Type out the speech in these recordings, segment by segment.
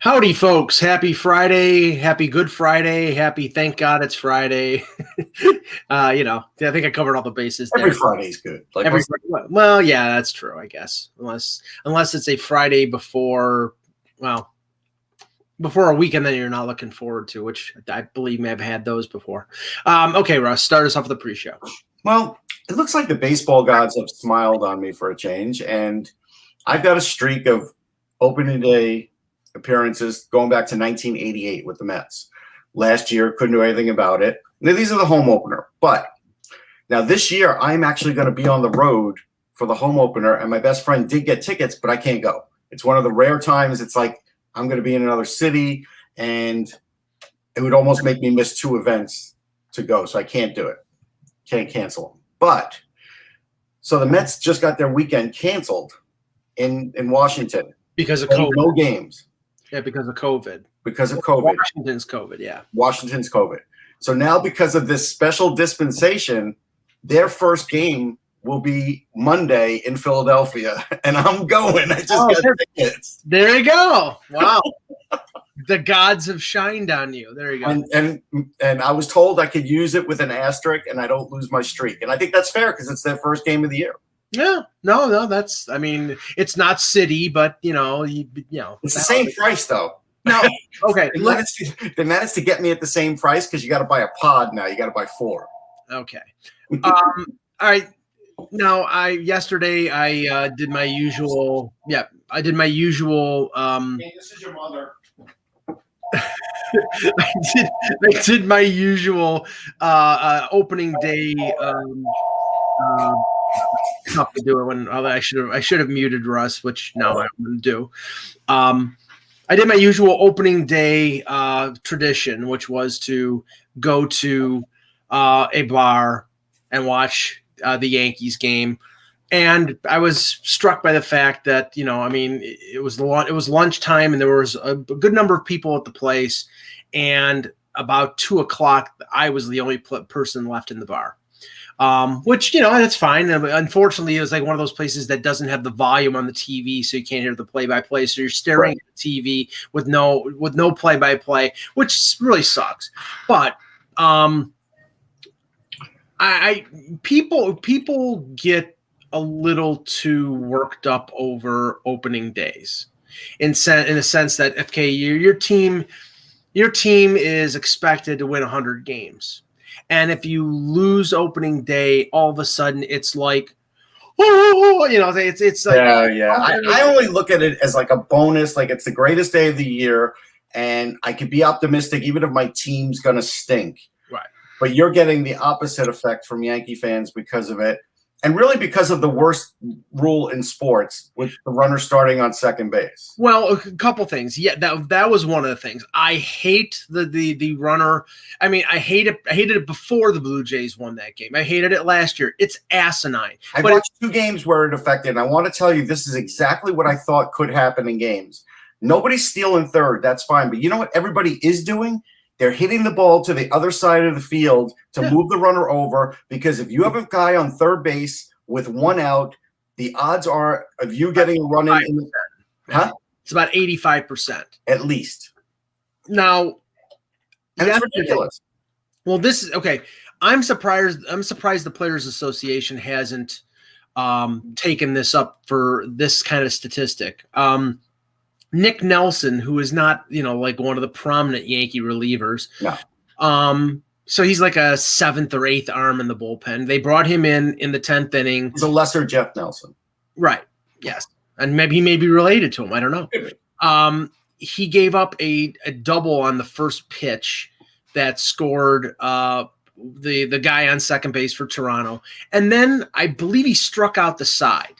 Howdy, folks. Happy Friday. Happy Good Friday. Happy Thank God It's Friday. I think I covered all the bases there. Every Friday's good. Well, yeah, that's true, I guess. Unless it's a Friday before a weekend that you're not looking forward to, which I believe may have had those before. Okay, Russ, start us off with the pre-show. Well, it looks like the baseball gods have smiled on me for a change, and I've got a streak of opening day appearances going back to 1988 with the Mets. Last year, couldn't do anything about it. Now, these are the home opener. But now this year, I'm actually going to be on the road for the home opener, and my best friend did get tickets, but I can't go. It's one of the rare times it's like I'm going to be in another city, and it would almost make me miss two events to go, so I can't do it. Can't cancel them. But so the Mets just got their weekend canceled in Washington. Because of COVID. No games. Yeah, because of COVID. Because of COVID. Washington's COVID, yeah. Washington's COVID. So now because of this special dispensation, their first game will be Monday in Philadelphia. And I'm going. I just got tickets. There you go. Wow. The gods have shined on you. There you go. And I was told I could use it with an asterisk and I don't lose my streak. And I think that's fair because it's their first game of the year. Yeah, no, it's not city, but it's the same price though. No, okay. They managed to get me at the same price because you got to buy a pod now. You got to buy 4. Okay. All right. Now, yesterday I did my usual. Yeah, I did my usual. Hey, this is your mother. I did my usual opening day. Tough to do it when I should have muted Russ, which now I'm going to do. I did my usual opening day tradition, which was to go to a bar and watch the Yankees game. And I was struck by the fact that it was lunchtime and there was a good number of people at the place. And about 2:00, I was the only person left in the bar. Which, that's fine. Unfortunately, it was like one of those places that doesn't have the volume on the TV, so you can't hear the play-by-play. So you're staring at the TV with no play-by-play, which really sucks. But people get a little too worked up over opening days, in a sense that your team is expected to win 100 games. And if you lose opening day, all of a sudden it's like, it's like. Yeah. I only look at it as like a bonus, like it's the greatest day of the year, and I could be optimistic even if my team's going to stink. Right. But you're getting the opposite effect from Yankee fans because of it, and really because of the worst rule in sports with the runner starting on second base. Well, a couple things. Yeah, that was one of the things. I hate the runner. I mean, I hated it before the Blue Jays won that game. I hated it last year. It's asinine. I watched 2 games where it affected, and I want to tell you this is exactly what I thought could happen in games. Nobody's stealing third. That's fine. But you know what everybody is doing? They're hitting the ball to the other side of the field to move the runner over, because if you have a guy on third base with 1 out, the odds are of you getting a run in. It's about 85%. At least. Now, and it's ridiculous. Well, this is okay. I'm surprised the Players Association hasn't taken this up for this kind of statistic. Nick Nelson, who is not, like one of the prominent Yankee relievers. No. So he's like a 7th or 8th arm in the bullpen. They brought him in the 10th inning. He's a lesser Jeff Nelson. Right. Yes. And maybe he may be related to him. I don't know. He gave up a double on the first pitch that scored the guy on second base for Toronto. And then I believe he struck out the side.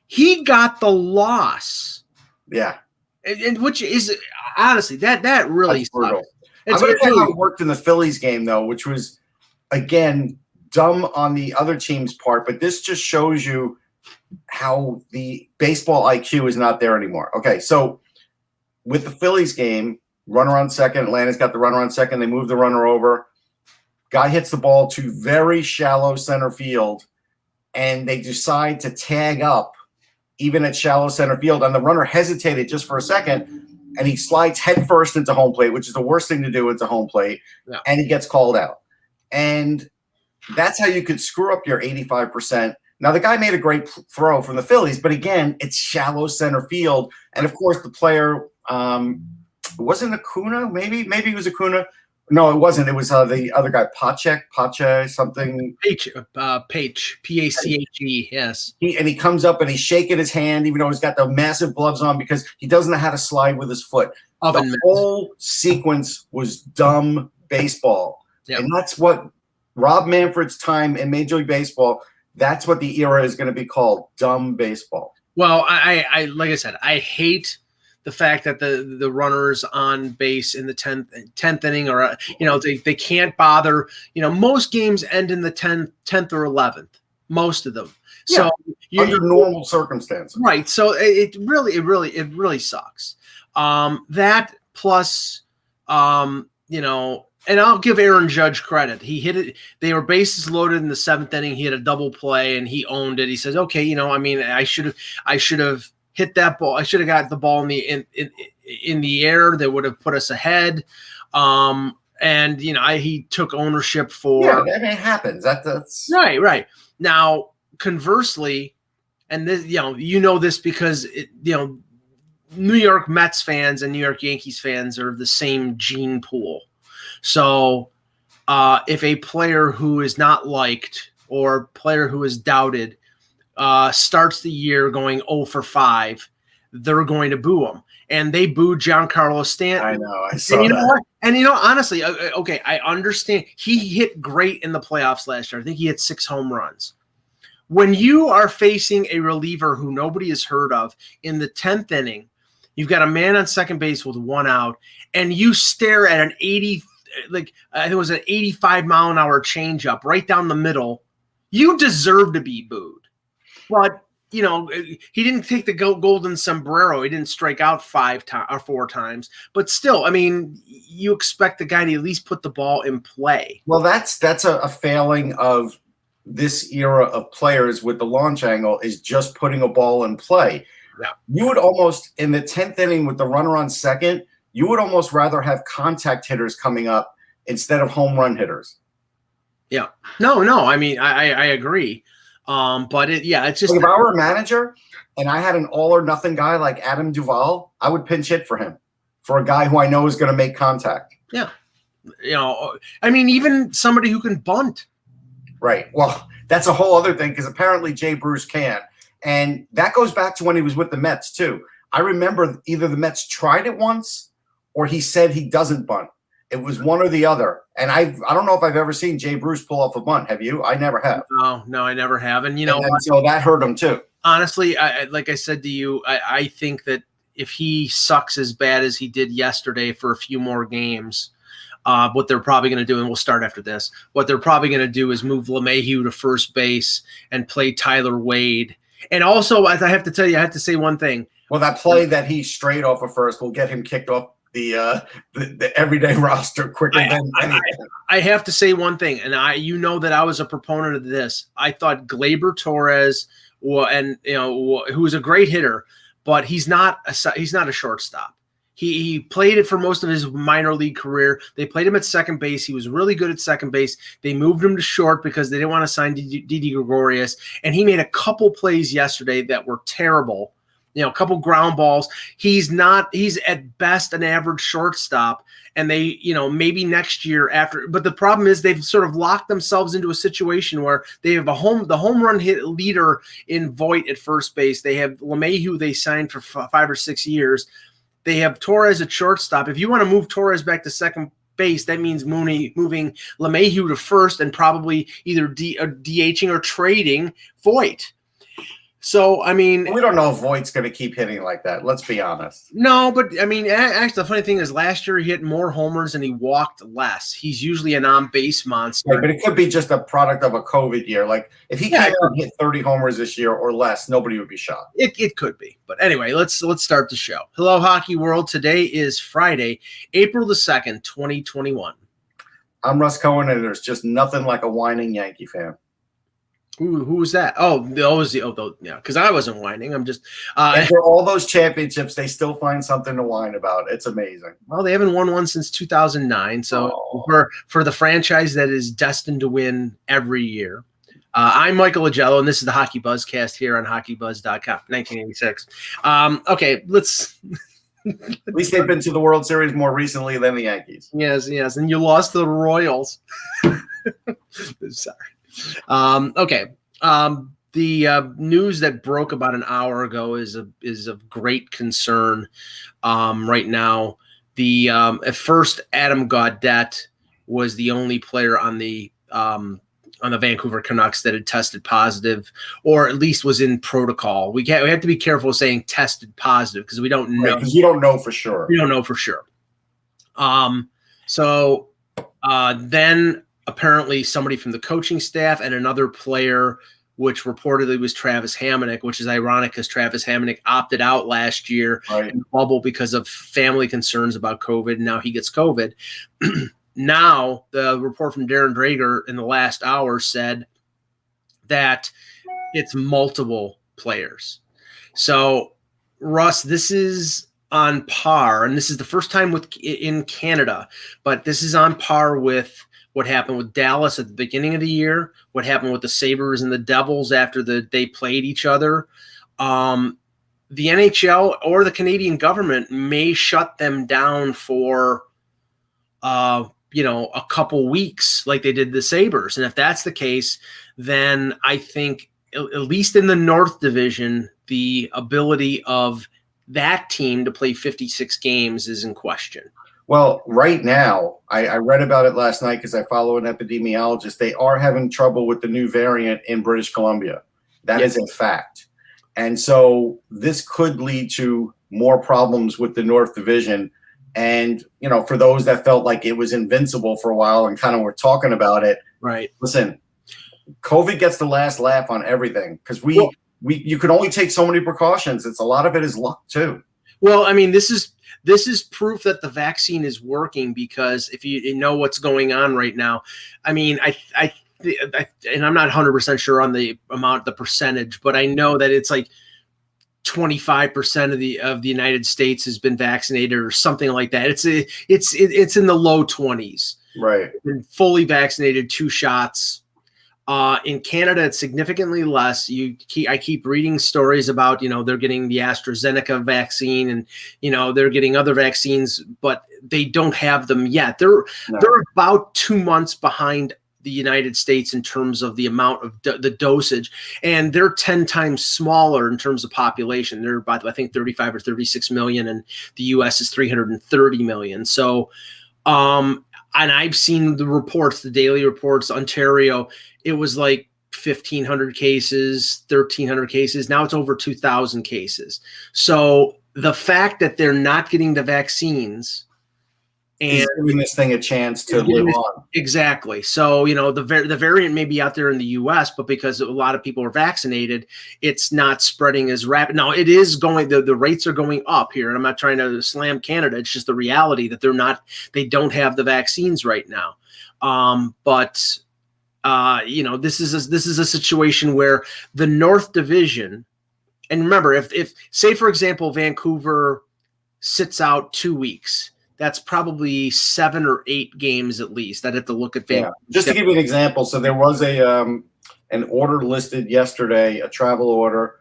He got the loss. Yeah. And which is honestly that really sucks. I'm going to tell you how it worked in the Phillies game, though, which was, again, dumb on the other team's part. But this just shows you how the baseball IQ is not there anymore. Okay, so with the Phillies game, runner on second, Atlanta's got the runner on second. They move the runner over. Guy hits the ball to very shallow center field, and they decide to tag up even at shallow center field. And the runner hesitated just for a second. and he slides headfirst into home plate, which is the worst thing to do into home plate, and he gets called out. And that's how you could screw up your 85%. Now, the guy made a great throw from the Phillies, but again, it's shallow center field. And of course, the player wasn't Acuna. Maybe it was Acuna. No, it wasn't. It was the other guy, Pache, something. Pache, P-A-C-H-E, yes. He comes up and he's shaking his hand, even though he's got the massive gloves on, because he doesn't know how to slide with his foot. The whole sequence was dumb baseball. Yep. And that's what Rob Manfred's time in Major League Baseball, that's what the era is going to be called, dumb baseball. Well, I like I said, I hate the fact that the runners on base in the 10th inning, or they can't bother. Most games end in the 10th or 11th, most of them. Yeah, so under normal circumstances, right? So it really sucks. That plus, and I'll give Aaron Judge credit. He hit it. They were bases loaded in the 7th inning. He had a double play and he owned it. He says, "Okay, I should have hit that ball. I should have got the ball in the air. That would have put us ahead." And he took ownership for. Yeah, that happens. That's right. Now, conversely, and this, this because New York Mets fans and New York Yankees fans are the same gene pool. So if a player who is not liked or a player who is doubted starts the year going 0 for 5, they're going to boo him. And they booed Giancarlo Stanton. I know. I saw that. What? And honestly, okay, I understand. He hit great in the playoffs last year. I think he hit 6 home runs. When you are facing a reliever who nobody has heard of in the 10th inning, you've got a man on second base with 1 out, and you stare at an 80, I think it was an 85-mile-an-hour changeup right down the middle, you deserve to be booed. But he didn't take the golden sombrero. He didn't strike out 5 or 4 times. But still, you expect the guy to at least put the ball in play. Well, that's a failing of this era of players with the launch angle, is just putting a ball in play. Yeah. You would almost, in the 10th inning with the runner on second, you would almost rather have contact hitters coming up instead of home run hitters. Yeah. No. I agree. But it's just. If I were a manager and I had an all or nothing guy like Adam Duvall, I would pinch hit for him, for a guy who I know is going to make contact. Yeah. Even somebody who can bunt. Right. Well, that's a whole other thing, because apparently Jay Bruce can. And that goes back to when he was with the Mets, too. I remember either the Mets tried it once or he said he doesn't bunt. It was one or the other. And I don't know if I've ever seen Jay Bruce pull off a bunt. Have you? I never have. No, I never have. And, so that hurt him, too. Honestly, like I said to you, I think that if he sucks as bad as he did yesterday for a few more games, what they're probably going to do, and we'll start after this, what they're probably going to do is move Lemieux to first base and play Tyler Wade. And also, I have to tell you, I have to say one thing. Well, that play that he strayed off of first will get him kicked off the everyday roster quicker than anything. I have to say one thing, and that I was a proponent of this. I thought Gleyber Torres, who was a great hitter, but he's not a shortstop. He played it for most of his minor league career. They played him at second base. He was really good at second base. They moved him to short because they didn't want to sign Didi Gregorius. And he made a couple plays yesterday that were terrible. A couple ground balls. He's at best an average shortstop. And they, maybe next year after. But the problem is they've sort of locked themselves into a situation where they have the home run hit leader in Voit at first base. They have LeMahieu, who they signed for 5 or 6 years. They have Torres at shortstop. If you want to move Torres back to second base, that means moving LeMahieu to first and probably either DHing or trading Voit. So, we don't know if Voigt's going to keep hitting like that. Let's be honest. No, but actually, the funny thing is last year he hit more homers and he walked less. He's usually an on-base monster. Yeah, but it could be just a product of a COVID year. Like if he came out and hit 30 homers this year or less, nobody would be shocked. It could be. But anyway, let's start the show. Hello, Hockey World. Today is Friday, April the 2nd, 2021. I'm Russ Cohen, and there's just nothing like a whining Yankee fan. Who was that? Oh, yeah, because I wasn't whining. I'm just And for all those championships, they still find something to whine about. It's amazing. well, they haven't won one since 2009. So for the franchise that is destined to win every year. I'm Michael Agello, and this is the HockeyBuzzcast here on HockeyBuzz.com, 1986. Okay, let's. At least they've been to the World Series more recently than the Yankees. Yes, and you lost to the Royals. Sorry. Okay. The news that broke about an hour ago is of great concern. Right now, at first Adam Gaudette was the only player on the Vancouver Canucks that had tested positive, or at least was in protocol. We have to be careful saying tested positive because we don't know. Because you don't know for sure. We don't know for sure. So then apparently somebody from the coaching staff and another player, which reportedly was Travis Hamonic, which is ironic because Travis Hamonic opted out last year in the bubble because of family concerns about COVID. And now he gets COVID. Now the report from Darren Drager in the last hour said that it's multiple players. So Russ, this is on par, and this is the first time in Canada, but this is on par with what happened with Dallas at the beginning of the year, what happened with the Sabres and the Devils after they played each other. The NHL or the Canadian government may shut them down for, a couple weeks like they did the Sabres. And if that's the case, then I think at least in the North Division, the ability of that team to play 56 games is in question. Well, right now, I read about it last night because I follow an epidemiologist. They are having trouble with the new variant in British Columbia. That is a fact. And so this could lead to more problems with the North Division. And, for those that felt like it was invincible for a while and kind of were talking about it. Right. Listen, COVID gets the last laugh on everything because you can only take so many precautions. A lot of it is luck too. Well, I mean, this is proof that the vaccine is working because if you know what's going on right now, I mean, I and I'm not 100% sure on the percentage, but I know that it's like 25% of the United States has been vaccinated or something like that. It's in the low 20s. Right. Been fully vaccinated, 2 shots. In Canada, it's significantly less. I keep reading stories about, they're getting the AstraZeneca vaccine and, they're getting other vaccines, but they don't have them yet. They're about 2 months behind the United States in terms of the amount of the dosage, and they're 10 times smaller in terms of population. They're about, I think, 35 or 36 million, and the U.S. is 330 million. So, and I've seen the reports, the daily reports, Ontario, it was like 1,500 cases, 1,300 cases. Now it's over 2,000 cases. So the fact that they're not getting the vaccines and giving this thing a chance to live on. Exactly. So, the variant may be out there in the U.S., but because a lot of people are vaccinated, it's not spreading as rapid. Now, it is going, the rates are going up here, and I'm not trying to slam Canada. It's just the reality that they don't have the vaccines right now. But this is a situation where the North Division, and remember, if say, for example, Vancouver sits out 2 weeks, that's probably 7 or 8 games at least. I'd have to look at Vancouver. Yeah. Just to give you an example, so there was an order listed yesterday, a travel order,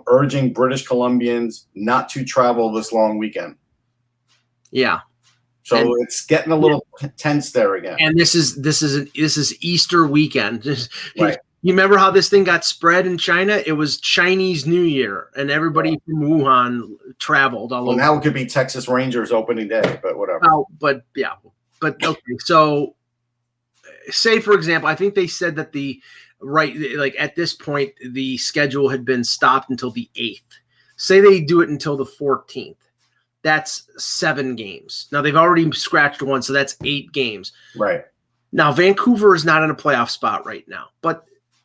urging British Columbians not to travel this long weekend. Yeah. So it's getting a little tense there again. And this is Easter weekend. Right. You remember how this thing got spread in China? It was Chinese New Year, and everybody from Wuhan traveled all over. Now it could be Texas Rangers opening day, but whatever. Oh, but okay. So, say for example, I think they said that at this point the schedule had been stopped until the 8th. Say they do it until the 14th. That's 7 games. Now they've already scratched one, so that's 8 games. Right. Now Vancouver is not in a playoff spot right now, but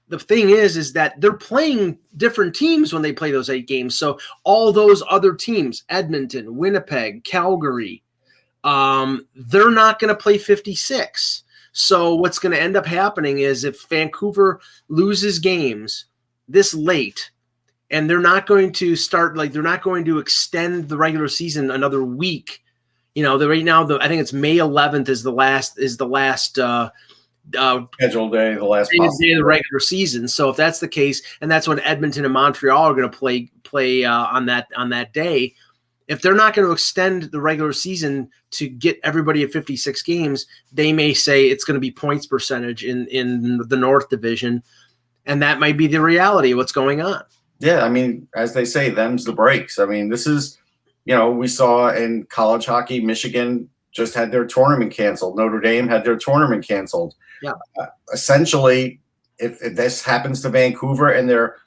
the thing is that they're playing different teams when they play those 8 games. So all those other teams, Edmonton, Winnipeg, Calgary, they're not going to play 56. So what's going to end up happening is if Vancouver loses games this late, and they're not going to they're not going to extend the regular season another week. Right now, I think it's May 11th is the last scheduled day, the last day of the regular season. So if that's the case, and that's when Edmonton and Montreal are going to play on that day, if they're not going to extend the regular season to get everybody at 56 games, they may say it's going to be points percentage in the North Division, and that might be the reality of what's going on. Yeah, I mean, as they say, them's the breaks. I mean, this is, we saw in college hockey, Michigan just had their tournament canceled. Notre Dame had their tournament canceled. Yeah. Essentially, if this happens to Vancouver and they're,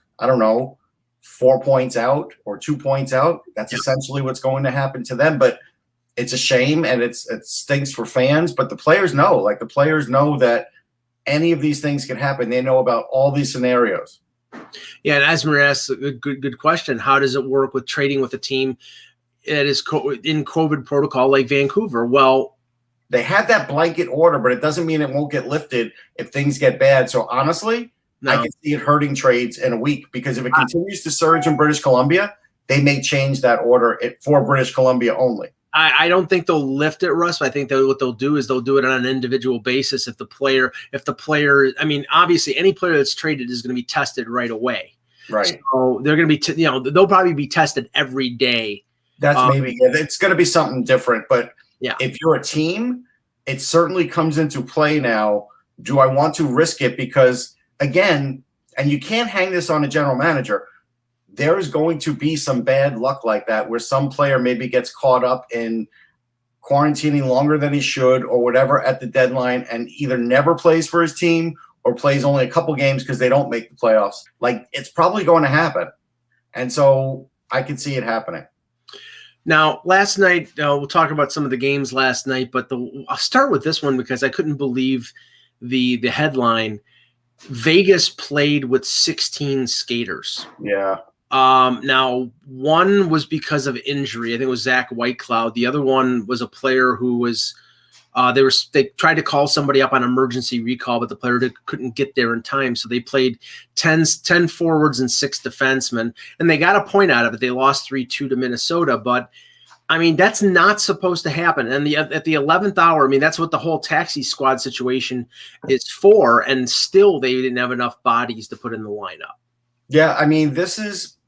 4 points out or 2 points out, that's essentially what's going to happen to them. But it's a shame, and it stinks for fans. But the players know, that any of these things can happen. They know about all these scenarios. Yeah, and Asmer asks a good question. How does it work with trading with a team that is in COVID protocol like Vancouver? Well, they had that blanket order, but it doesn't mean it won't get lifted if things get bad. So honestly, I can see it hurting trades in a week, because if it continues to surge in British Columbia, they may change that order for British Columbia only. I don't think they'll lift it, Russ. I think what they'll do is they'll do it on an individual basis. If the player, I mean, obviously any player that's traded is going to be tested right away. Right. So they're going to be, they'll probably be tested every day. That's it's going to be something different. But if you're a team, it certainly comes into play now. Do I want to risk it? Because again, and you can't hang this on a general manager, there is going to be some bad luck like that where some player maybe gets caught up in quarantining longer than he should or whatever at the deadline and either never plays for his team or plays only a couple games because they don't make the playoffs. Like, it's probably going to happen. And so I can see it happening. Now, last night, we'll talk about some of the games last night, but I'll start with this one because I couldn't believe the headline. Vegas played with 16 skaters. Yeah. Now, one was because of injury. I think it was Zach Whitecloud. The other one was a player who was they tried to call somebody up on emergency recall, but the player couldn't get there in time. So they played 10 forwards and 6 defensemen, and they got a point out of it. They lost 3-2 to Minnesota, but I mean, that's not supposed to happen. And at the 11th hour, I mean, that's what the whole taxi squad situation is for. And still they didn't have enough bodies to put in the lineup. Yeah. I mean, this is,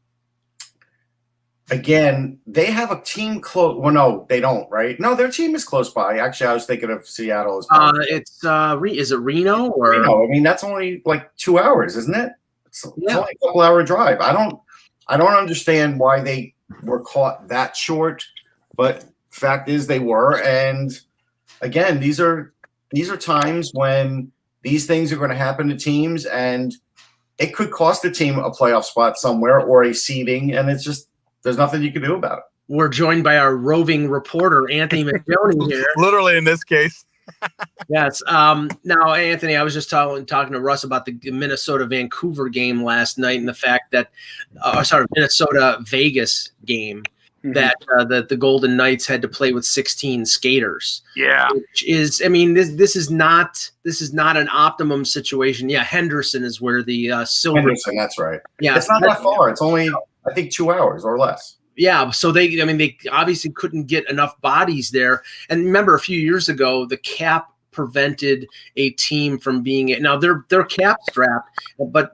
again, they have a team close. Well, no, they don't, right? No, their team is close by. Actually, I was thinking of Seattle as well. Is it Reno or Reno? I mean, that's only like 2 hours, isn't it? It's only a couple-hour drive. I don't understand why they were caught that short, but fact is they were. And again, these are times when these things are going to happen to teams, and it could cost a team a playoff spot somewhere or a seeding, and it's just, there's nothing you can do about it. We're joined by our roving reporter, Anthony McDoney here. Literally in this case. Yes. Now, Anthony, I was just talking to Russ about the Minnesota-Vancouver game last night and the fact that Minnesota-Vegas game that the Golden Knights had to play with 16 skaters. Yeah. Which is, I mean, this is not an optimum situation. Yeah, Henderson is where the silver. Henderson, that's right. Yeah, it's not that far. It's only, I think, 2 hours or less. Yeah, so they obviously couldn't get enough bodies there. And remember, a few years ago, the cap prevented a team from being – now, they're cap strapped, but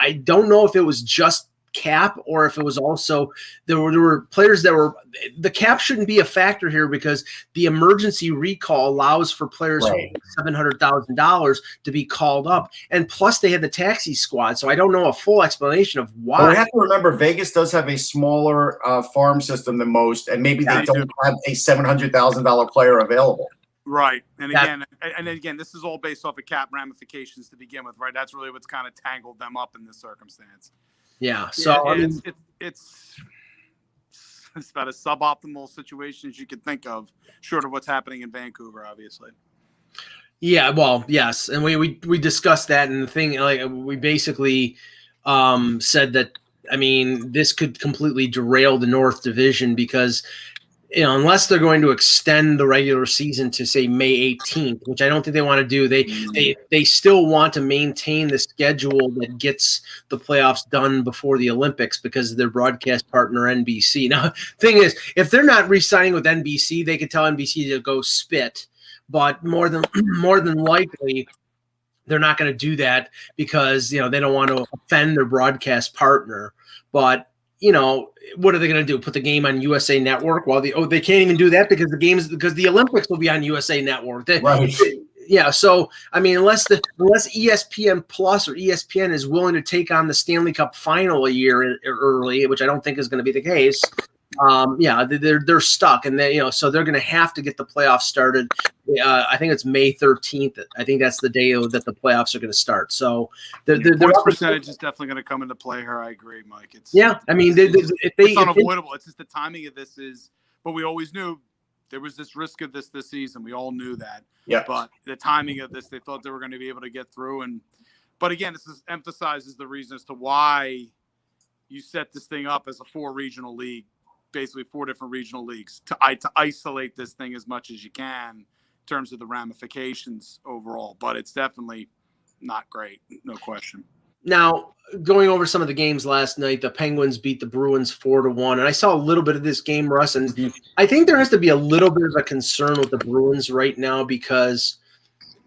I don't know if it was just cap or if it was also there were players that were – the cap shouldn't be a factor here because the emergency recall allows for players who $700,000 to be called up. And plus, they had the taxi squad, so I don't know a full explanation of why. Well, we have to remember Vegas does have a smaller farm system than most, and maybe they don't have a $700,000 player available. Right. And again, this is all based off of cap ramifications to begin with, right? That's really what's kind of tangled them up in this circumstance. Yeah. So it's about as suboptimal situation as you could think of, short of what's happening in Vancouver, obviously. Yeah, well, yes, and we discussed that, and the thing, like, we basically said that, I mean, this could completely derail the North Division because unless they're going to extend the regular season to say May 18th, which I don't think they want to do. They still want to maintain the schedule that gets the playoffs done before the Olympics because of their broadcast partner NBC. Now, thing is, if they're not re-signing with NBC, they could tell NBC to go spit. But more than likely, they're not going to do that because they don't want to offend their broadcast partner. But what are they going to do? Put the game on USA Network? Well, they can't even do that because the Olympics will be on USA Network. Right. Yeah. So unless ESPN Plus or ESPN is willing to take on the Stanley Cup final a year early, which I don't think is going to be the case. They're stuck, and so they're going to have to get the playoffs started. I think it's May 13th. I think that's the day that the playoffs are going to start. So their percentage is definitely going to come into play here. I agree, Mike. It's unavoidable. It's just the timing of this is. But we always knew there was this risk of this season. We all knew that. Yeah. But the timing of this, they thought they were going to be able to get through. But again, this emphasizes the reason as to why you set this thing up as a 4 regional league. Basically 4 different regional leagues to isolate this thing as much as you can in terms of the ramifications overall. But it's definitely not great, no question. Now, going over some of the games last night, the Penguins beat the Bruins 4-1, and I saw a little bit of this game, Russ, and I think there has to be a little bit of a concern with the Bruins right now because,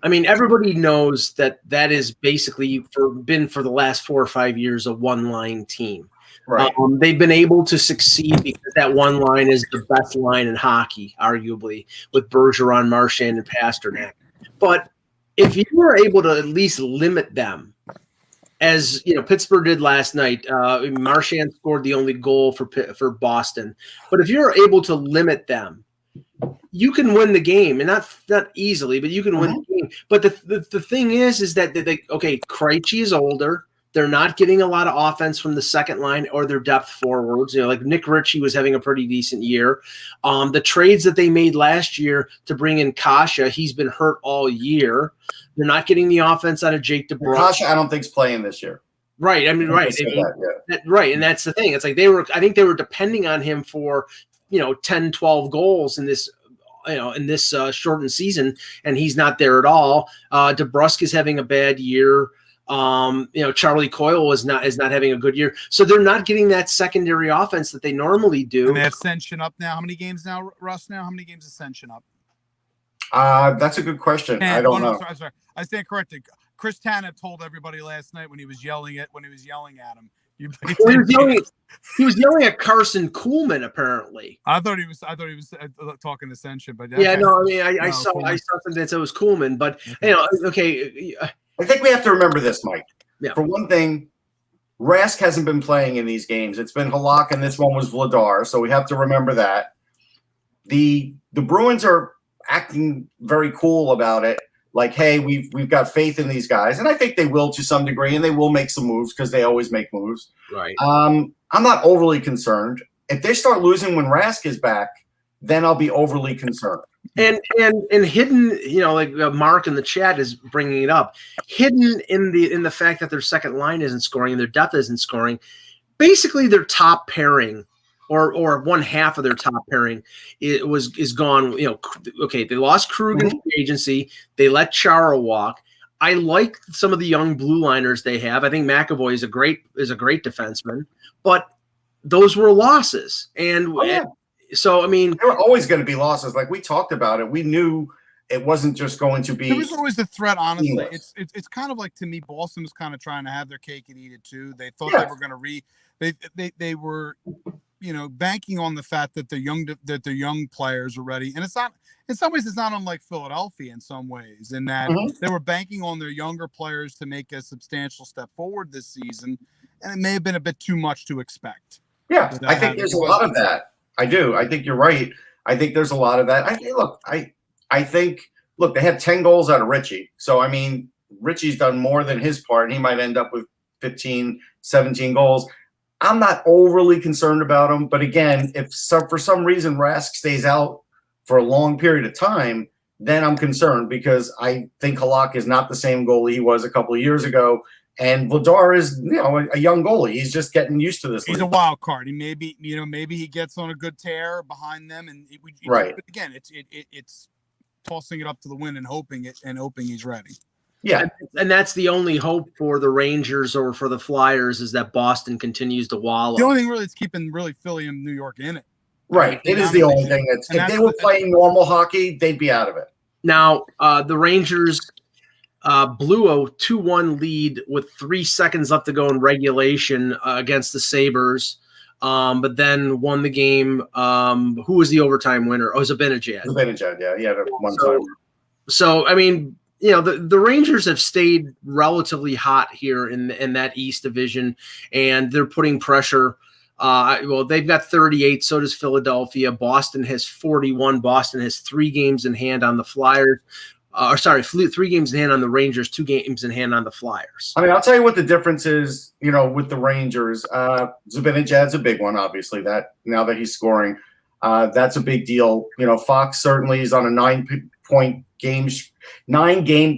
everybody knows that is basically been for the last 4 or 5 years a one-line team. Right. They've been able to succeed because that one line is the best line in hockey, arguably, with Bergeron, Marchand, and Pasternak. But if you were able to at least limit them, as Pittsburgh did last night, Marchand scored the only goal for Boston. But if you're able to limit them, you can win the game, and not easily, but you can win the game. But the thing is that Krejci is older. They're not getting a lot of offense from the second line or their depth forwards. Like Nick Ritchie was having a pretty decent year. The trades that they made last year to bring in Kasha, he's been hurt all year. They're not getting the offense out of Jake DeBrusk. Kasha, I don't think is playing this year. Right. Right. Right. And that's the thing. It's like I think they were depending on him for 10, 12 goals in this. In this shortened season, and he's not there at all. DeBrusk is having a bad year. Charlie Coyle is not having a good year, so they're not getting that secondary offense that they normally do. And they have Ascension up now. How many games now, Russ? How many games is Ascension up? That's a good question. I don't know. Sorry. I stand corrected. Chris Tanev told everybody last night when he was yelling at him. He was yelling at Carson Kuhlman. Apparently, I thought he was talking Ascension, but yeah, no. I saw something that said it was Kuhlman, but okay. I think we have to remember this, Mike. Yeah. For one thing, Rask hasn't been playing in these games. It's been Halak, and this one was Vladar, so we have to remember that. The Bruins are acting very cool about it. Like, hey, we've got faith in these guys, and I think they will to some degree, and they will make some moves because they always make moves. Right. I'm not overly concerned. If they start losing when Rask is back, then I'll be overly concerned. And hidden, like Mark in the chat is bringing it up, hidden in the fact that their second line isn't scoring and their depth isn't scoring. Basically, their top pairing, or one half of their top pairing, is gone. They lost Krug in free agency. They let Chara walk. I like some of the young blue liners they have. I think McAvoy is a great defenseman, but those were losses. And so, there were always going to be losses. Like we talked about it. We knew it wasn't just going to be. There was always the threat, honestly. It's kind of like, to me, Boston was kind of trying to have their cake and eat it too. They thought they were going to they were, banking on the fact that their young players are ready. And it's not, in some ways, it's not unlike Philadelphia in some ways, in that they were banking on their younger players to make a substantial step forward this season. And it may have been a bit too much to expect. Yeah, I think there's a lot of that. I do. I think you're right. I think there's a lot of that. I think they had 10 goals out of Ritchie. So, Ritchie's done more than his part. He might end up with 15, 17 goals. I'm not overly concerned about him. But again, if for some reason Rask stays out for a long period of time, then I'm concerned because I think Halak is not the same goalie he was a couple of years ago. And Vladar is, a young goalie. He's just getting used to this. He's league. a wild card. He maybe he gets on a good tear behind them, and right. But again, it's tossing it up to the wind and hoping he's ready. Yeah, and that's the only hope for the Rangers or for the Flyers is that Boston continues to wallow. The only thing really that's keeping really Philly and New York in it. Right. It is the only thing that's if they were playing normal hockey, they'd be out of it. Now, the Rangers blew a 2-1 lead with 3 seconds left to go in regulation against the Sabres, but then won the game. Who was the overtime winner? Oh, Zibanejad. Zibanejad, yeah. He had a one-time. So, I mean, the Rangers have stayed relatively hot here in that East Division, and they're putting pressure. They've got 38. So does Philadelphia. Boston has 41. Boston has 3 games in hand on the Flyers. 3 games in hand on the Rangers, 2 games in hand on the Flyers. I mean, I'll tell you what the difference is, with the Rangers. Zibanejad's a big one, obviously, that now that he's scoring. That's a big deal. Fox certainly is on a 9-game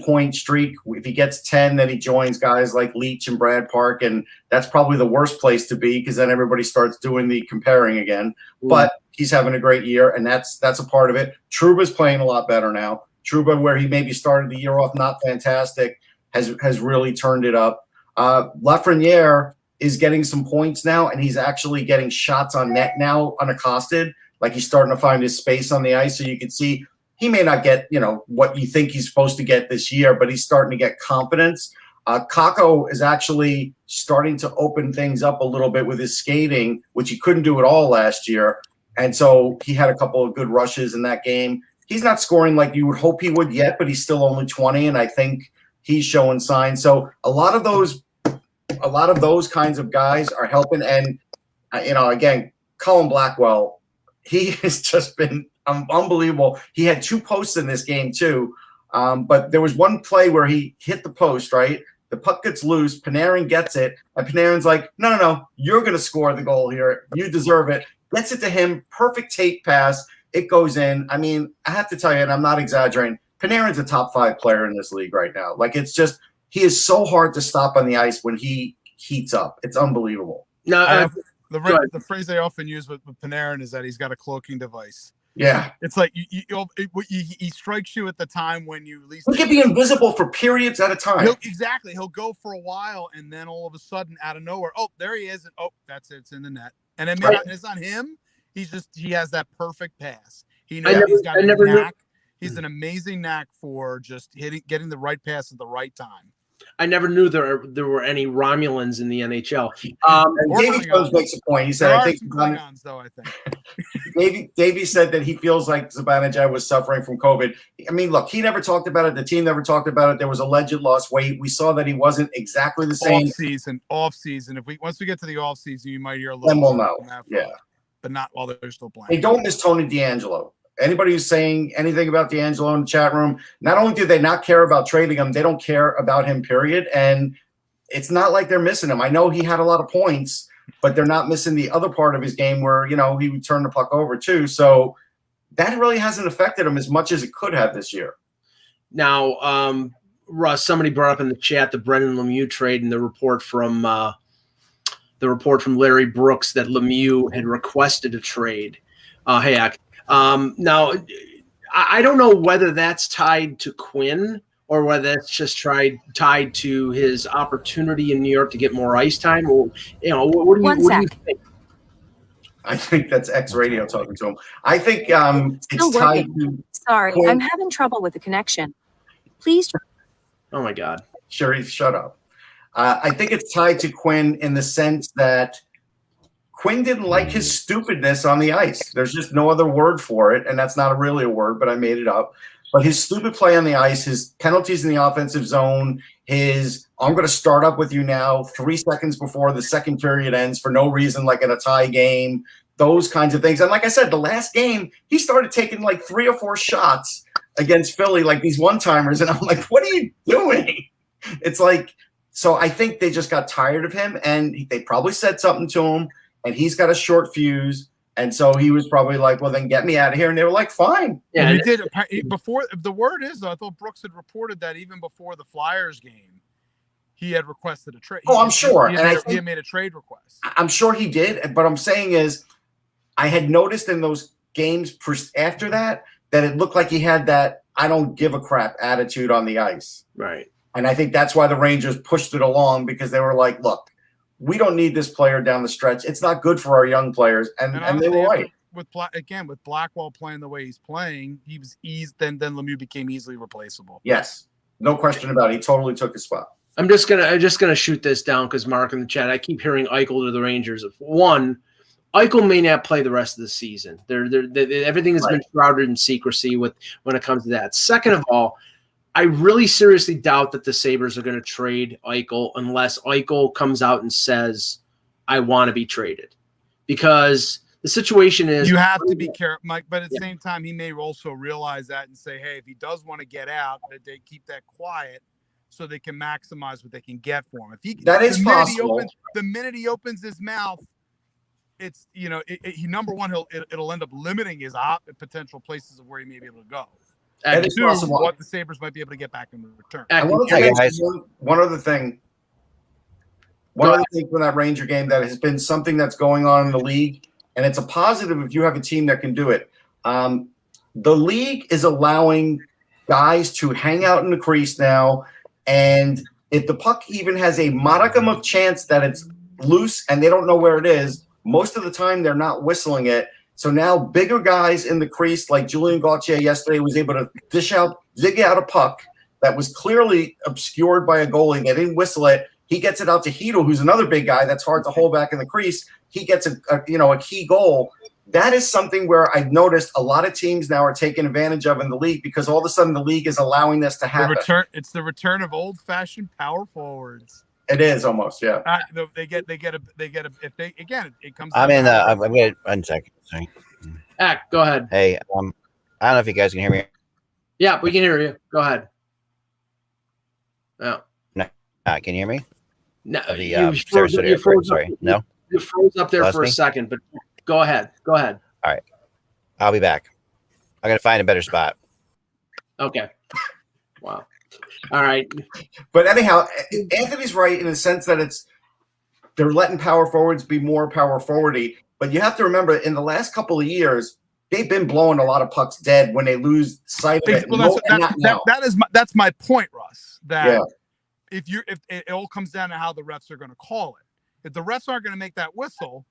point streak. If he gets 10, then he joins guys like Leach and Brad Park, and that's probably the worst place to be because then everybody starts doing the comparing again. But he's having a great year, and that's a part of it. Trouba's playing a lot better now. Trouba, where he maybe started the year off not fantastic, has really turned it up. Lafreniere is getting some points now, and he's actually getting shots on net now unaccosted. Like he's starting to find his space on the ice, so you can see he may not get, what you think he's supposed to get this year, but he's starting to get confidence. Kakko is actually starting to open things up a little bit with his skating, which he couldn't do at all last year. And so he had a couple of good rushes in that game. He's not scoring like you would hope he would yet, but he's still only 20, and I think he's showing signs. So a lot of those kinds of guys are helping. And, again, Colin Blackwell, he has just been unbelievable. He had 2 posts in this game too, but there was one play where he hit the post, right? The puck gets loose, Panarin gets it, and Panarin's like, no, you're going to score the goal here. You deserve it. Gets it to him, perfect take pass. It goes in. I mean, I have to tell you, and I'm not exaggerating, Panarin's a top 5 player in this league right now. Like, it's just he is so hard to stop on the ice when he heats up. It's unbelievable. No, the phrase they often use with Panarin is that he's got a cloaking device. Yeah, it's like he strikes you at the time when you least. He can be invisible for periods at a time. He'll go for a while, and then all of a sudden, out of nowhere, there he is, and that's it. It's in the net, and then it's on him. He has that perfect pass. He's got a knack. He's an amazing knack for just getting the right pass at the right time. I never knew there were any Romulans in the NHL. Davey Jones makes a point. He said, "I think some Klingons, though." I think Davey said that he feels like Zibanejad was suffering from COVID. I mean, look, he never talked about it. The team never talked about it. There was alleged lost weight. We saw that he wasn't exactly the same. Off season. Once we get to the off season, you might hear a little. Then we'll know. Yeah, but not while they're still playing. They don't miss Tony DeAngelo. Anybody who's saying anything about DeAngelo in the chat room, not only do they not care about trading him, they don't care about him, period. And it's not like they're missing him. I know he had a lot of points, but they're not missing the other part of his game where, he would turn the puck over too. So that really hasn't affected him as much as it could have this year. Now, Russ, somebody brought up in the chat the Brennan Lemieux trade and the report from Larry Brooks that Lemieux had requested a trade. Now, I don't know whether that's tied to Quinn or whether it's just tied to his opportunity in New York to get more ice time. Or, what do you think? I think that's X Radio talking to him. I think it's tied to. Sorry, Quinn. I'm having trouble with the connection. Please. Oh my God. Sherry, shut up. I think it's tied to Quinn in the sense that Quinn didn't like his stupidness on the ice. There's just no other word for it, and that's not really a word, but I made it up. But his stupid play on the ice, his penalties in the offensive zone, I'm going to start up with you now 3 seconds before the second period ends for no reason, like in a tie game, those kinds of things. And like I said, the last game, he started taking like 3 or 4 shots against Philly, like these one-timers, and I'm like, what are you doing? It's like, so I think they just got tired of him, and they probably said something to him, and he's got a short fuse, and so he was probably like, well, then get me out of here. And they were like, fine. Yeah, he did. Before the word is, though, I thought Brooks had reported that even before the Flyers game, he had requested a trade. Oh, I'm sure. He had made a trade request. I'm sure he did. But I'm saying is, I had noticed in those games after that it looked like he had that I don't give a crap attitude on the ice. Right. And I think that's why the Rangers pushed it along, because they were like, look, we don't need this player down the stretch. It's not good for our young players. And they were right. With Blackwell playing the way he's playing, he was eased. Then Lemieux became easily replaceable. Yes, no question about it. He totally took his spot. I'm just gonna shoot this down because Mark in the chat, I keep hearing Eichel to the Rangers. One, Eichel may not play the rest of the season. Everything has been shrouded in secrecy when it comes to that. Second of all, I really seriously doubt that the Sabres are going to trade Eichel unless Eichel comes out and says, I want to be traded. Because the situation is, you have to be careful, Mike, but at the same time, he may also realize that and say, hey, if he does want to get out, that they keep that quiet so they can maximize what they can get for him. That is possible. The minute he opens his mouth, it's, number one, it'll end up limiting his potential places of where he may be able to go. And two, what the Sabres might be able to get back in return. I want to mention one other thing. One other thing from that Ranger game that has been something that's going on in the league, and it's a positive if you have a team that can do it. The league is allowing guys to hang out in the crease now, and if the puck even has a modicum of chance that it's loose and they don't know where it is, most of the time they're not whistling it. So now bigger guys in the crease, like Julien Gauthier yesterday, was able to zig out a puck that was clearly obscured by a goalie. They didn't whistle it. He gets it out to Hedl, who's another big guy that's hard to hold back in the crease. He gets a key goal. That is something where I've noticed a lot of teams now are taking advantage of in the league, because all of a sudden the league is allowing this to happen. It's the return of old-fashioned power forwards. It is almost, yeah. They get a if they again it comes. I'm in. I'm gonna 1 second. Sorry. Go ahead. Hey, I don't know if you guys can hear me. Yeah, we can hear you. Go ahead. No. Can you hear me? No. Sorry. No. You froze up there Lost for a me? second, but go ahead. Go ahead. All right. I'll be back. I'm gonna find a better spot. Okay. Wow. All right. But anyhow, Anthony's right in the sense that they're letting power forwards be more power forwardy. But you have to remember, in the last couple of years, they've been blowing a lot of pucks dead when they lose sight of it. Well, that's my point, Russ. That if it all comes down to how the refs are going to call it. If the refs aren't going to make that whistle,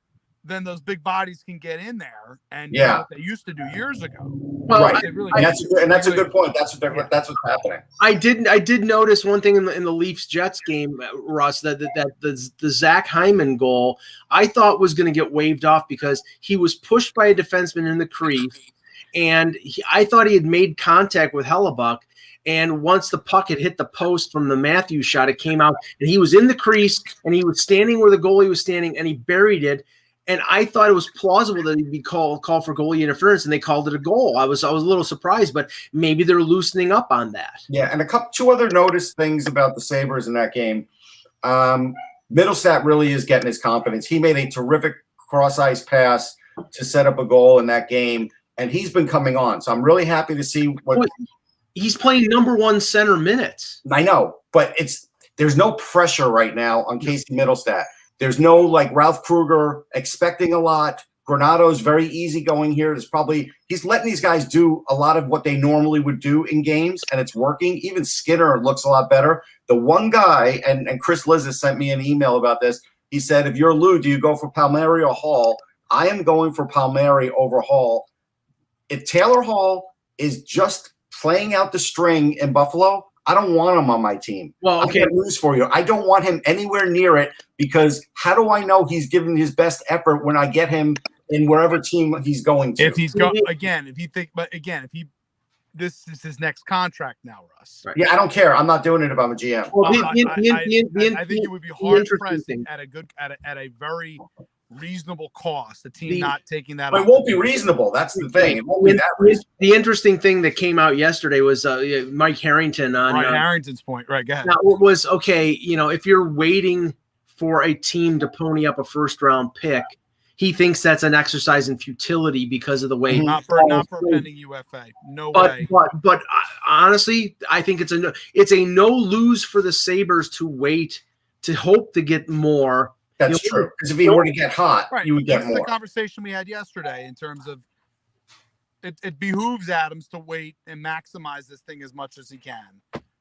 then those big bodies can get in there and do what they used to do years ago. Well, right. That's a good point. That's what's happening. I did notice one thing in the Leafs Jets game, Russ, that the Zach Hyman goal I thought was going to get waved off because he was pushed by a defenseman in the crease, and I thought he had made contact with Hellebuck. And once the puck had hit the post from the Matthews shot, it came out, and he was in the crease, and he was standing where the goalie was standing, and he buried it. And I thought it was plausible that he'd be called for goalie interference, and they called it a goal. I was a little surprised, but maybe they're loosening up on that. Yeah, and two other notice things about the Sabres in that game. Middlestat really is getting his confidence. He made a terrific cross-ice pass to set up a goal in that game, and he's been coming on. So I'm really happy to see what he's playing number one center minutes. I know, but there's no pressure right now on Casey Middlestat. There's no like Ralph Kruger expecting a lot. Granato's very easygoing here. He's letting these guys do a lot of what they normally would do in games, and it's working. Even Skinner looks a lot better. The one guy, and Chris Liz sent me an email about this. He said, if you're Lou, do you go for Palmieri or Hall? I am going for Palmieri over Hall. If Taylor Hall is just playing out the string in Buffalo, I don't want him on my team. Well, okay. I got news for you. I don't want him anywhere near it, because how do I know he's giving his best effort when I get him in wherever team he's going to? If he's going this is his next contract now, Russ. Right. Yeah, I don't care. I'm not doing it if I'm a GM. Well, I think it would be hard pressed at a very reasonable cost. The team not taking that. It won't be reasonable. That's the thing. It won't be that reasonable. The interesting thing that came out yesterday was Mike Harrington on Harrington's point. Right, go ahead. Now, it was okay. If you're waiting for a team to pony up a first round pick, he thinks that's an exercise in futility because of the way. Not for a pending UFA. No way. But honestly, I think it's a no lose for the Sabres to wait to hope to get more. That's true. Because if he were to get hot, you would get more. That's the conversation we had yesterday in terms of it behooves Adams to wait and maximize this thing as much as he can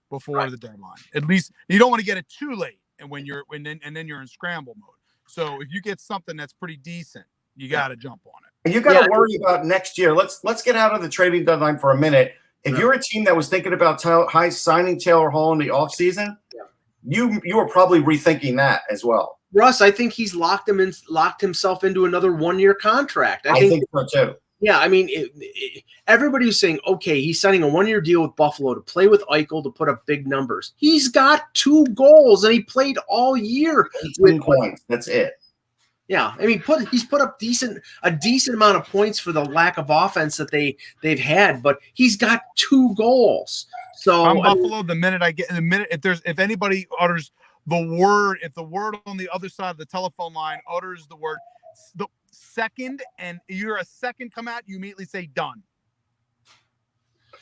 before the deadline. At least you don't want to get it too late, and then you're in scramble mode. So if you get something that's pretty decent, you got to jump on it. And you got to worry about next year. Let's get out of the trading deadline for a minute. If you're a team that was thinking about signing Taylor Hall in the offseason, you were probably rethinking that as well. Russ, I think he's locked himself into another 1-year contract. I think so too. Yeah, I mean, everybody was saying, okay, he's signing a 1-year deal with Buffalo to play with Eichel to put up big numbers. He's got 2 goals, and he played all year. 18 points. That's it. Yeah, I mean, he's put up a decent amount of points for the lack of offense that they've had, but he's got 2 goals. So I'm Buffalo. If anybody utters the word, if the word on the other side of the telephone line utters the word the second, and you're a second come out, you immediately say done.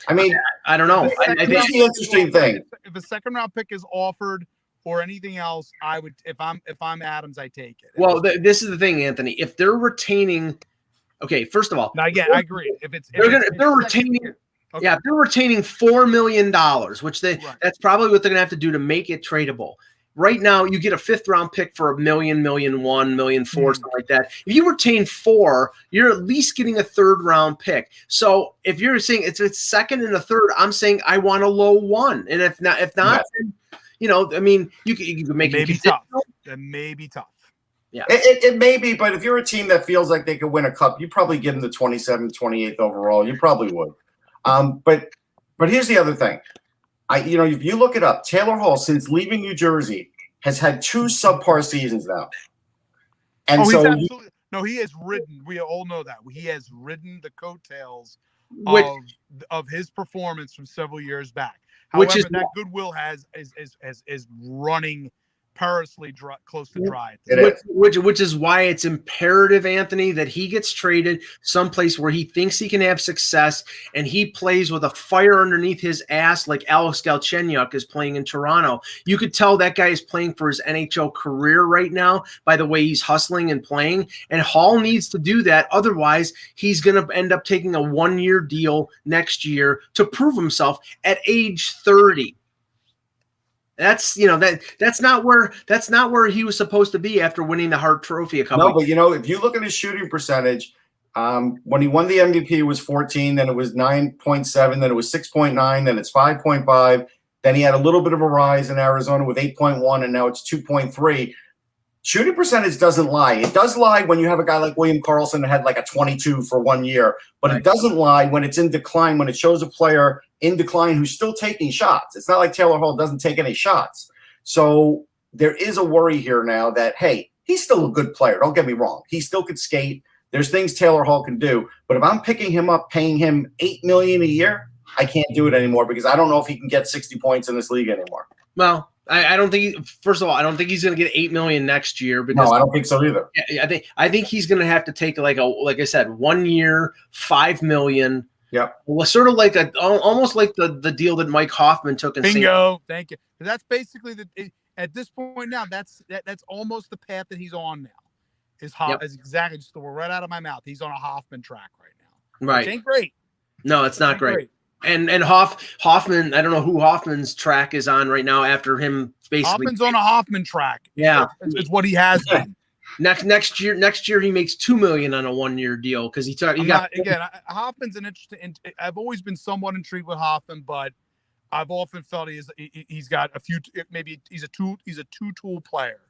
I mean, I don't know. I think the interesting thing. If a second round pick is offered or anything else, I would. If I'm Adams, I take it. Well, this is the thing, Anthony. If they're retaining, okay, first of all, now again, I agree. If they're retaining. Okay. Yeah, if they're retaining $4 million, which that's probably what they're gonna have to do to make it tradable. Right now, you get a 5th round pick for $1 million, $1.1 million, $1.4 million, something like that. If you retain 4, you're at least getting a 3rd round pick. So if you're saying it's a 2nd and a 3rd, I'm saying I want a low 1. And if not, then, I mean, you could make it tough. That may be tough. Yeah, it may be, but if you're a team that feels like they could win a cup, you probably give them the 27th, 28th overall. You probably would. But here's the other thing. If you look it up, Taylor Hall, since leaving New Jersey, has had 2 subpar seasons now. And he has ridden. We all know that he has ridden the coattails of his performance from several years back. However, that goodwill is running perilously close to dry. Which is why it's imperative, Anthony, that he gets traded someplace where he thinks he can have success and he plays with a fire underneath his ass like Alex Galchenyuk is playing in Toronto. You could tell that guy is playing for his NHL career right now by the way he's hustling and playing, and Hall needs to do that. Otherwise, he's going to end up taking a 1-year deal next year to prove himself at age 30. That's not where he was supposed to be after winning the Hart Trophy a couple. No, but if you look at his shooting percentage, when he won the MVP, it was 14, then it was 9.7, then it was 6.9, then it's 5.5. Then he had a little bit of a rise in Arizona with 8.1, and now it's 2.3. Shooting percentage doesn't lie. It does lie when you have a guy like William Karlsson that had like a 22 for 1 year, but It doesn't lie when it's in decline, when it shows a player in decline who's still taking shots. It's not like Taylor Hall doesn't take any shots. So there is a worry here now that, hey, he's still a good player. Don't get me wrong. He still could skate. There's things Taylor Hall can do. But if I'm picking him up, paying him $8 million a year, I can't do it anymore because I don't know if he can get 60 points in this league anymore. Well, I don't think. First of all, I don't think he's going to get $8 million next year. Because no, I don't think so either. I think he's going to have to take like I said, 1 year, $5 million. Yeah. Well, sort of like almost like the deal that Mike Hoffman took in Bingo. Thank you. That's basically at this point now. That's almost the path that he's on now. Is exactly just the word right out of my mouth. He's on a Hoffman track right now. Right. Which ain't great. No, it's not great. And Hoffman, I don't know who Hoffman's track is on right now after him basically. Hoffman's on a Hoffman track. Yeah. It's what he has been. Next year he makes $2 million on a 1-year deal because Hoffman's an interesting. I've always been somewhat intrigued with Hoffman, but I've often felt he's got a few. Maybe he's a two-tool player.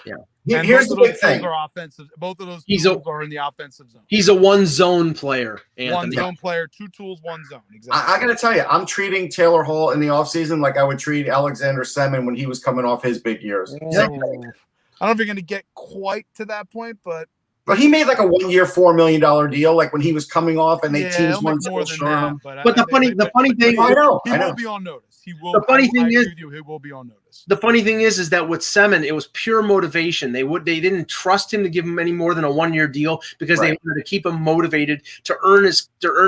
Yeah. And here's the big thing. Are offensive. Both of those tools are in the offensive zone. He's a one-zone player, Anthony. One-zone player, 2 tools, 1 zone. Exactly. I got to tell you, I'm treating Taylor Hall in the offseason like I would treat Alexander Semin when he was coming off his big years. I don't know if you're going to get quite to that point, but But he made like a 1-year, $4 million deal, like when he was coming off, and they teams make wanted more to than show that. him. But the funny thing, I know. He will be on notice. He will. The funny thing is, he will be on notice. The funny thing is that with Semin, it was pure motivation. They didn't trust him to give him any more than a 1-year deal because they wanted to keep him motivated to earn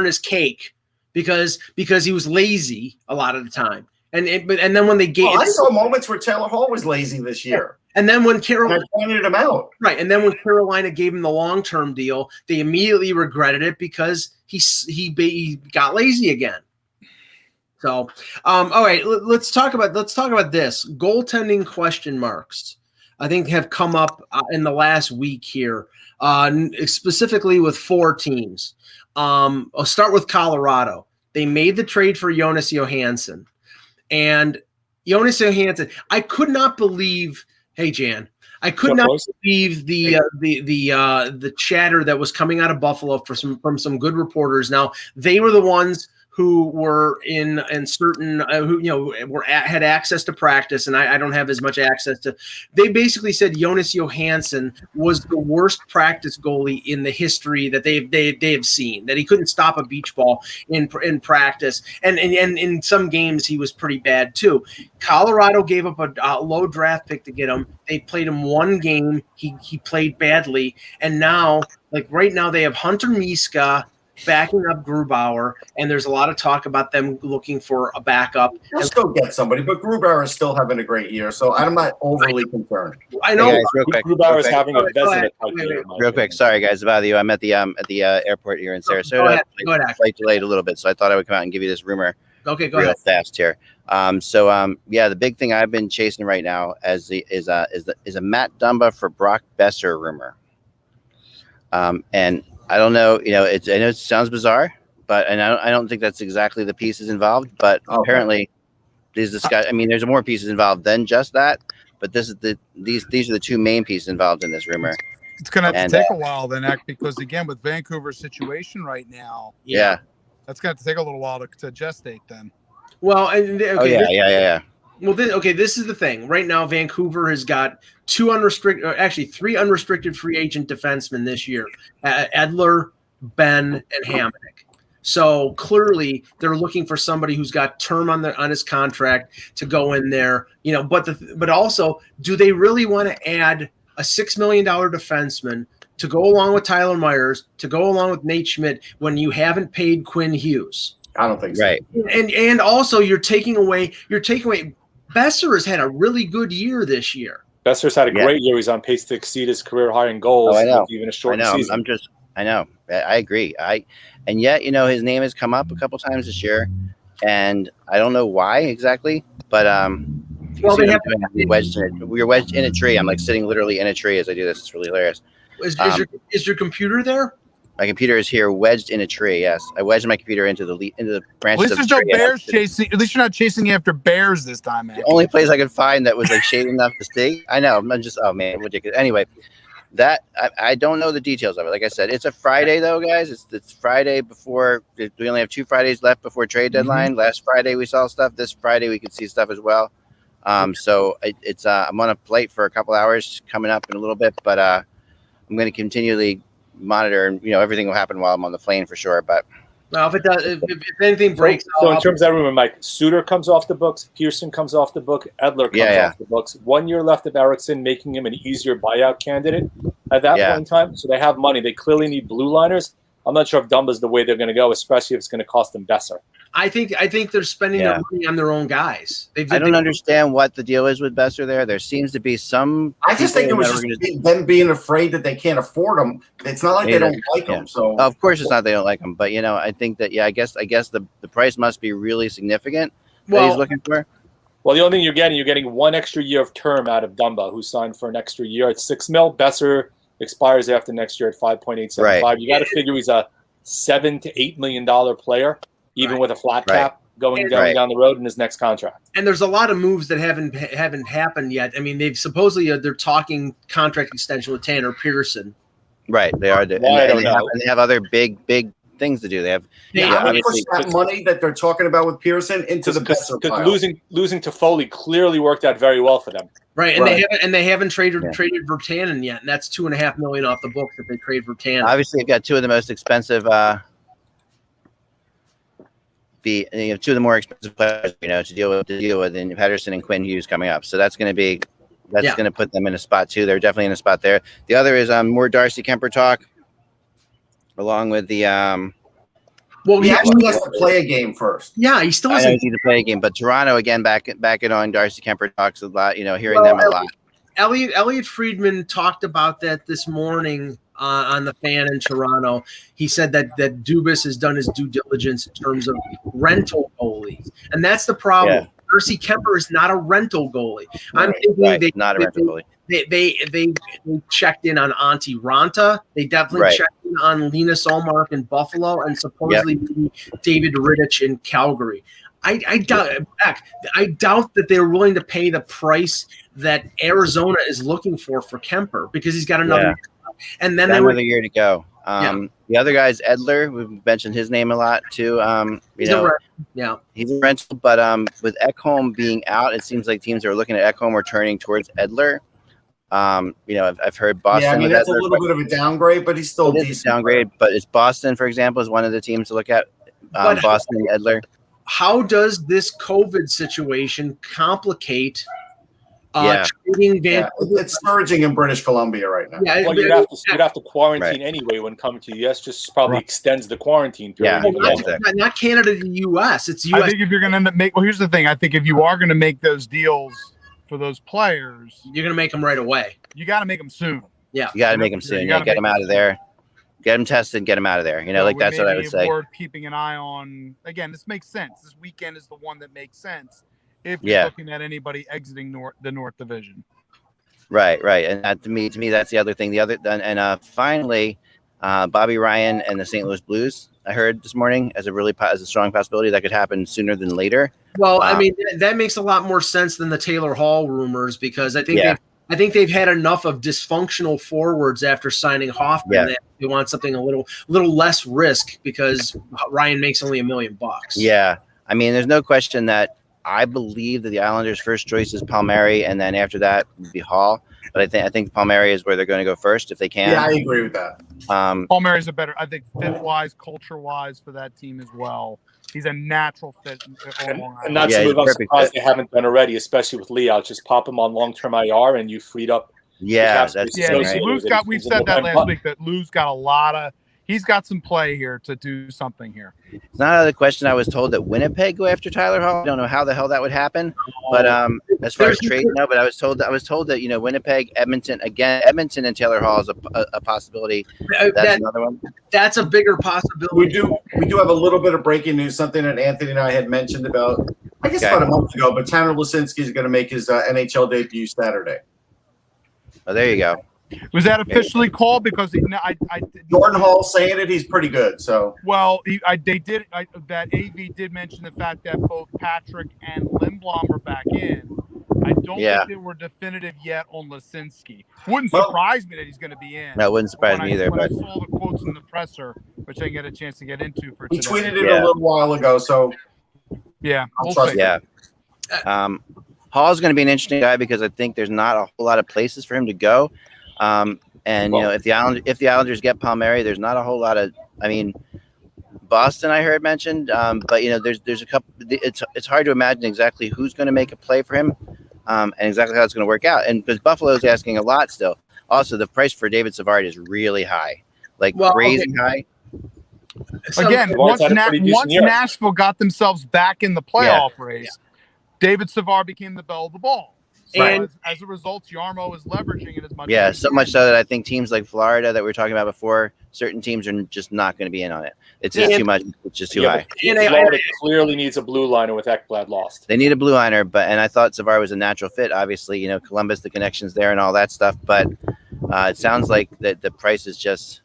his cake because he was lazy a lot of the time. And then when they gave, I saw moments where Taylor Hall was lazy this year. And then when I pointed him out. Right, and then when Carolina gave him the long-term deal, they immediately regretted it because he got lazy again. So, all right, let's talk about this. Goaltending question marks, I think, have come up in the last week here, specifically with 4 teams. I'll start with Colorado. They made the trade for Jonas Johansen, and Jonas Johansen. I could not believe. Hey, Jan, I could not believe the chatter that was coming out of Buffalo from some good reporters. Now, they were the ones who were in certain had access to practice, and I don't have as much access to. They basically said Jonas Johansen was the worst practice goalie in the history that they have seen. That he couldn't stop a beach ball in practice, and in some games he was pretty bad too. Colorado gave up a low draft pick to get him. They played him 1 game. He played badly, and now, right now, they have Hunter Miska backing up Grubauer, and there's a lot of talk about them looking for a backup. They'll still get somebody, but Grubauer is still having a great year, so I'm not overly concerned. I know. Hey guys, real quick, Grubauer is having a Vezina real quick. Sorry, guys, about you. I'm at the airport here in Sarasota. Go ahead. Flight delayed a little bit, so I thought I would come out and give you this rumor. Okay, go real ahead. Fast here. The big thing I've been chasing right now is a Matt Dumba for Brock Besser rumor. And I don't know, I know it sounds bizarre, but I don't think that's exactly the pieces involved. But apparently, there's more pieces involved than just that. But these are the 2 main pieces involved in this rumor. It's going to have to take a while then, because again, with Vancouver's situation right now, that's going to take a little while to gestate then. Well, yeah. Well, this is the thing. Right now, Vancouver has got 3 unrestricted free agent defensemen this year: Edler, Ben, and Hamonic. So clearly, they're looking for somebody who's got term on his contract to go in there. But also, do they really want to add a $6 million defenseman to go along with Tyler Myers, to go along with Nate Schmidt when you haven't paid Quinn Hughes? I don't think so. Right. And also, you're taking away. Besser has had a really good year this year. Besser's had a great year. He's on pace to exceed his career high in goals. I know. Even a short season. I know. I agree. And yet, his name has come up a couple times this year, and I don't know why exactly, but we're wedged in a tree. I'm sitting literally in a tree as I do this. It's really hilarious. Is your computer there? My computer is here, wedged in a tree. Yes, I wedged my computer into the branches. At least there's no bears chasing. At least you're not chasing after bears this time, man. The only place I could find that was shady enough to see. I know. I'm just. Oh man, ridiculous. Anyway, that I don't know the details of it. Like I said, it's a Friday though, guys. It's Friday before. We only have 2 Fridays left before trade deadline. Mm-hmm. Last Friday we saw stuff. This Friday we could see stuff as well. So it's I'm on a flight for a couple hours coming up in a little bit, but I'm going to continually monitor, and everything will happen while I'm on the plane for sure. But if it does, if anything breaks, so in terms of that rumor, Mike, Suter comes off the books, Pearson comes off the book, Edler comes off the books. 1 year left of Eriksson, making him an easier buyout candidate at that point in time. So they have money. They clearly need blue liners. I'm not sure if Dumba's the way they're going to go, especially if it's going to cost them Besser. I think they're spending their money on their own guys. I don't understand what the deal is with Besser there. There seems to be some. I just think it was just them being afraid that they can't afford him. It's not like they don't like him. So of course it's not they don't like him, but I think that I guess the price must be really significant that he's looking for. Well, the only thing you're getting 1 extra year of term out of Dumba, who signed for an extra year at $6 million. Besser expires after next year at 5.875. Right. You got to figure he's a $7 to $8 million player. Even with a flat cap going down the road in his next contract. And there's a lot of moves that haven't happened yet. I mean, they've supposedly they're talking contract extension with Tanner Pearson. Right, they are. And they have other big things to do. They have I'm gonna push that money that they're talking about with Pearson into the Besser pile. Losing to Foley clearly worked out very well for them. Right, and they haven't traded Virtanen yet, and that's $2.5 million off the books if they trade Virtanen. Obviously, you've got two of the most expensive, two of the more expensive players, to deal with in Pedersen and Quinn Hughes coming up. So that's going to put them in a spot too. They're definitely in a spot there. The other is more Darcy Kemper talk, along with the. Well, he actually has to play a game first. Yeah, he still has to play a game, but Toronto again back it on. Darcy Kemper talks a lot. Hearing them a lot. Elliot Friedman talked about that this morning on the Fan in Toronto. He said that Dubas has done his due diligence in terms of rental goalies, and that's the problem. Yeah. Darcy Kemper is not a rental goalie. I'm thinking not a rental goalie. They checked in on Antti Ranta. They definitely checked in on Linus Ullmark in Buffalo, and supposedly David Rittich in Calgary. I doubt that they're willing to pay the price that Arizona is looking for Kemper, because he's got another year. And then another year to go. The other guy's Edler. We've mentioned his name a lot too. He's a rental, but with Ekholm being out, it seems like teams are looking at Ekholm or turning towards Edler. I've heard Boston. Yeah, that's a little bit of a downgrade, but he's still decent. Downgrade, but it's Boston, for example, is one of the teams to look at. Boston, Edler. How does this COVID situation complicate trading It's surging in British Columbia right now. Yeah, well, you'd have to quarantine anyway when coming to the US. Just probably extends the quarantine period. Not Canada to US. It's US. I think if you're going to make, here's the thing. I think if you are going to make those deals for those players, you're going to make them right away. You got to make them soon. Yeah, you got to make them soon. Get them out of there. Get them tested. Get them out of there. That's what I would say. Worth keeping an eye on. Again, this makes sense. This weekend is the one that makes sense if you're looking at anybody exiting the North Division. Right. And to me, that's the other thing. Finally, Bobby Ryan and the St. Louis Blues. I heard this morning as a strong possibility that could happen sooner than later. Well, I mean, that makes a lot more sense than the Taylor Hall rumors, because I think they've had enough of dysfunctional forwards after signing Hoffman that they want something a little less risk, because Ryan makes only $1 million. Yeah, I mean, there's no question that I believe that the Islanders' first choice is Palmieri, and then after that would be Hall. But I think Palmieri is where they're going to go first if they can. Yeah, I agree with that. Palmieri's I think fit-wise, culture-wise for that team as well. He's a natural fit. And that's what I'm surprised they haven't done already, especially with Lee out. Just pop him on long-term IR and you freed up. We've said that last week that Lou's got he's got some play here to do something here. It's not out of the question. I was told that Winnipeg go after Tyler Hall. I don't know how the hell that would happen, but as far as trade, no. But I was told that Winnipeg, Edmonton and Taylor Hall is a possibility. That's another one. That's a bigger possibility. We do have a little bit of breaking news. Something that Anthony and I had mentioned about, I guess about a month ago. But Tanner Lucinski is going to make his NHL debut Saturday. Oh, there you go. Was that officially called? Because Jordan Hall saying it, he's pretty good. So that AV did mention the fact that both Patrick and Lindblom are back in. I don't think they were definitive yet on Lucinski. Wouldn't surprise me that he's going to be in. No, it wouldn't surprise me either. When I saw the quotes in the presser, which I didn't get a chance to get into for today. He tweeted it a little while ago. So we'll see. Yeah. Hall's going to be an interesting guy because I think there's not a whole lot of places for him to go. If the Islanders get Palmieri, there's not a whole lot of. I mean, Boston I heard mentioned, but there's a couple. It's hard to imagine exactly who's going to make a play for him, and exactly how it's going to work out. And because Buffalo's asking a lot still. Also, the price for David Savard is really high, crazy high. Again, once Nashville got themselves back in the playoff race, David Savard became the belle of the ball. So and as a result, Yarmo is leveraging it as much. Yeah, so much so that I think teams like Florida that we were talking about before, certain teams are just not going to be in on it. It's just too much. It's just too high. Florida clearly needs a blue liner with Ekblad lost. They need a blue liner, and I thought Savard was a natural fit. Obviously, Columbus, the connections there and all that stuff. But it sounds like that the price is just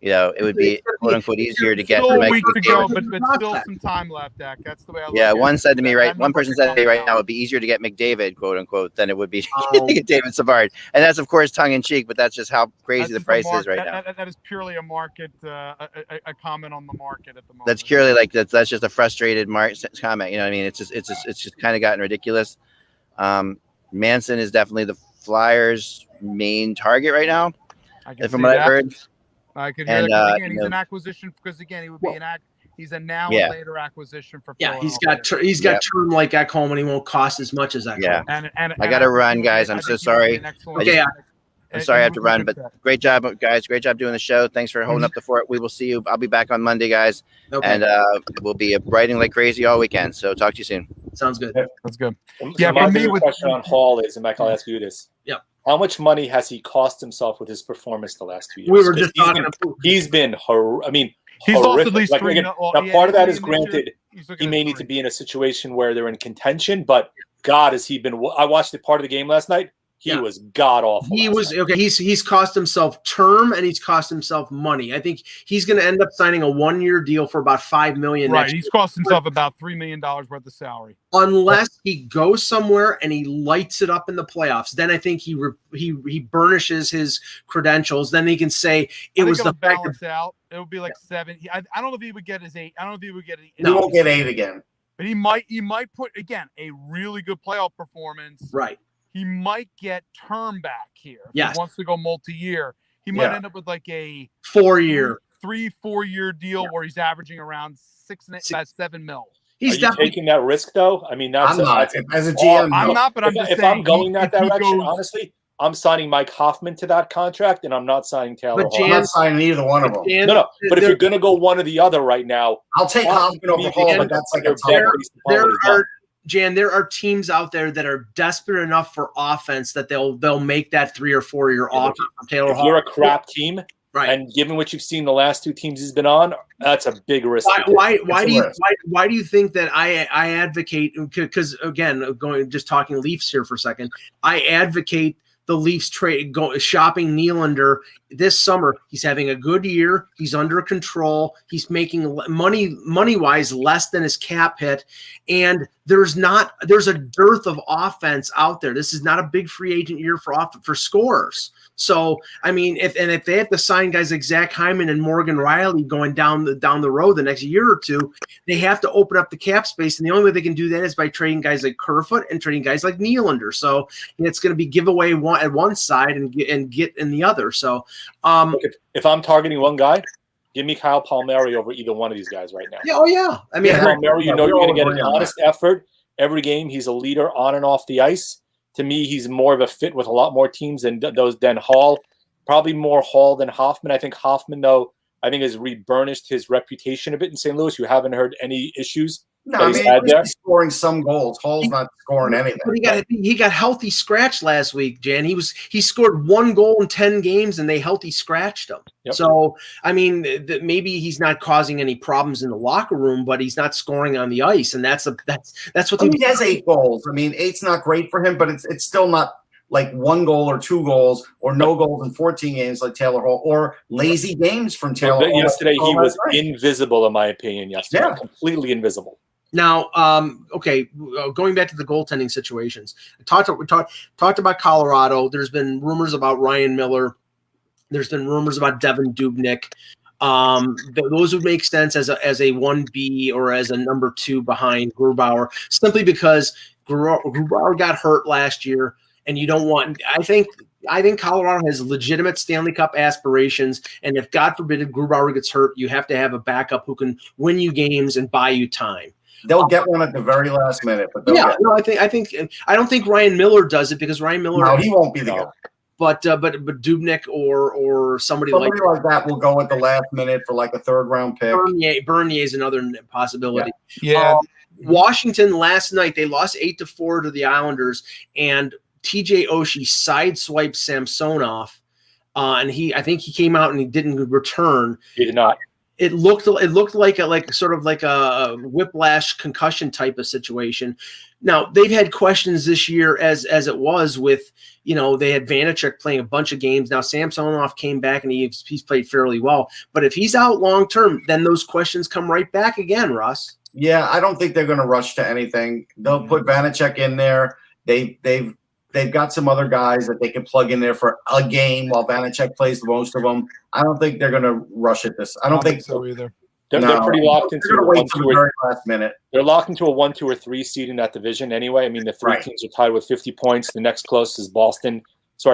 it would be quote unquote easier to get. Still a week to go, but still some time left, Dak. That's the way I look at it. One said to me, one person said to me right now, it'd be easier to get McDavid, quote unquote, than it would be to get David Savard. And that's, of course, tongue in cheek, but that's just how crazy the price is right now. That is purely a market, a comment on the market at the moment. That's purely like that's just a frustrated comment. You know what I mean? It's just kind of gotten ridiculous. Manson is definitely the Flyers' main target right now, from what I've heard. I could hear that again. He's an acquisition because again, he would be he's a now and later acquisition for. Yeah, he's got term like Ekholm, and he won't cost as much as Ekholm. Yeah, and I got to run, guys. I'm so sorry. I'm sorry I have to run, but great job, guys. Great job doing the show. Thanks for holding up the fort. We will see you. I'll be back on Monday, guys, and we'll be writing like crazy all weekend. So talk to you soon. Sounds good. That's good. Yeah, for me, with question on Hall is, and Mike, I'll ask you this. Yeah. How much money has he cost himself with his performance the last 2 years? We were just talking. He's been he's lost at least three. Now, part of that is granted. He may need to be in a situation where they're in contention, but God, has he been? I watched part of the game last night. He was god awful. He was okay. He's cost himself term and he's cost himself money. I think he's going to end up signing a 1-year deal for about $5 million. Right, he's cost himself about $3 million worth of salary. Unless he goes somewhere and he lights it up in the playoffs, then I think he burnishes his credentials. Then he can say it was the balance out. It would be like 7. I don't know if he would get his 8. I don't know if he would get. He won't get 8 again. But he might put again a really good playoff performance. Right. He might get term back here. Yes. He wants to go multi-year. He might end up with like a 4-year deal where he's averaging around 7 mil. He's definitely taking that risk, though. I mean, I'm not. As a GM, I'm not. But if I'm going that direction, honestly, I'm signing Mike Hoffman to that contract, and I'm not signing Taylor Hall. I'm not signing either one of them. No. But if you're going to go one or the other right now, I'll take Hoffman over Hall. But that's like a Jan, there are teams out there that are desperate enough for offense that they'll make that 3 or 4 year offer from Taylor Hall. You're a crap team, right? And given what you've seen the last 2 teams he's been on, that's a big risk. Why do you think that I advocate? Because again, talking Leafs here for a second, I advocate the Leafs shopping Nylander this summer. He's having a good year. He's under control. He's making money wise less than his cap hit, and there's a dearth of offense out there. This is not a big free agent year for scorers. So I mean, if they have to sign guys like Zach Hyman and Morgan Riley going down the road the next year or two, they have to open up the cap space, and the only way they can do that is by trading guys like Kerfoot and trading guys like Nylander. So it's going to be give away at one side and get in the other. So if I'm targeting one guy, give me Kyle Palmieri over either one of these guys right now. Yeah, oh yeah. I mean, Palmieri, you're going to get an honest effort every game. He's a leader on and off the ice. To me, he's more of a fit with a lot more teams than Hall. Probably more Hall than Hoffman. I think Hoffman, though, has re-burnished his reputation a bit in St. Louis. You haven't heard any issues. No, he's scoring some goals. Hall's not scoring anything. But he got healthy scratched last week, Jan. He scored 1 goal in 10 games, and they healthy scratched him. Yep. So I mean, maybe he's not causing any problems in the locker room, but he's not scoring on the ice, and that's what he has 8 goals. I mean, 8's not great for him, but it's still not like 1 goal or 2 goals or no goals in 14 games like Taylor Hall, or lazy games from Taylor Hall. Yesterday, he was invisible, in my opinion. Yesterday, completely invisible. Now, going back to the goaltending situations, we talked about Colorado. There's been rumors about Ryan Miller. There's been rumors about Devin Dubnyk. Those would make sense as a 1B or as a number 2 behind Grubauer, simply because Grubauer got hurt last year, and you don't want. I think Colorado has legitimate Stanley Cup aspirations, and if God forbid Grubauer gets hurt, you have to have a backup who can win you games and buy you time. They'll get one at the very last minute, but I don't think Ryan Miller does it, because Ryan Miller. No, he won't be the guy. But Dubnyk or somebody like that will go at the last minute for like a 3rd round pick. Bernier is another possibility. Yeah. Washington last night, they lost 8-4 to the Islanders, and TJ Oshie sideswiped Samsonov, and I think he came out and he didn't return. He did not. it looked like a whiplash concussion type of situation. Now they've had questions this year as it was with, they had Vanacek playing a bunch of games. Now Samsonov came back and he's played fairly well, but if he's out long term, then those questions come right back again, Russ. Yeah, I don't think they're going to rush to anything. They'll put Vanacek in there. They've got some other guys that they can plug in there for a game while Vanacek plays the most of them. I don't think they're going to rush at this. I don't think so either. They're pretty locked into a wait till the very last minute. They're locked into a 1, 2, or 3 seed in that division anyway. I mean, the three teams are tied with 50 points. The next closest is Boston.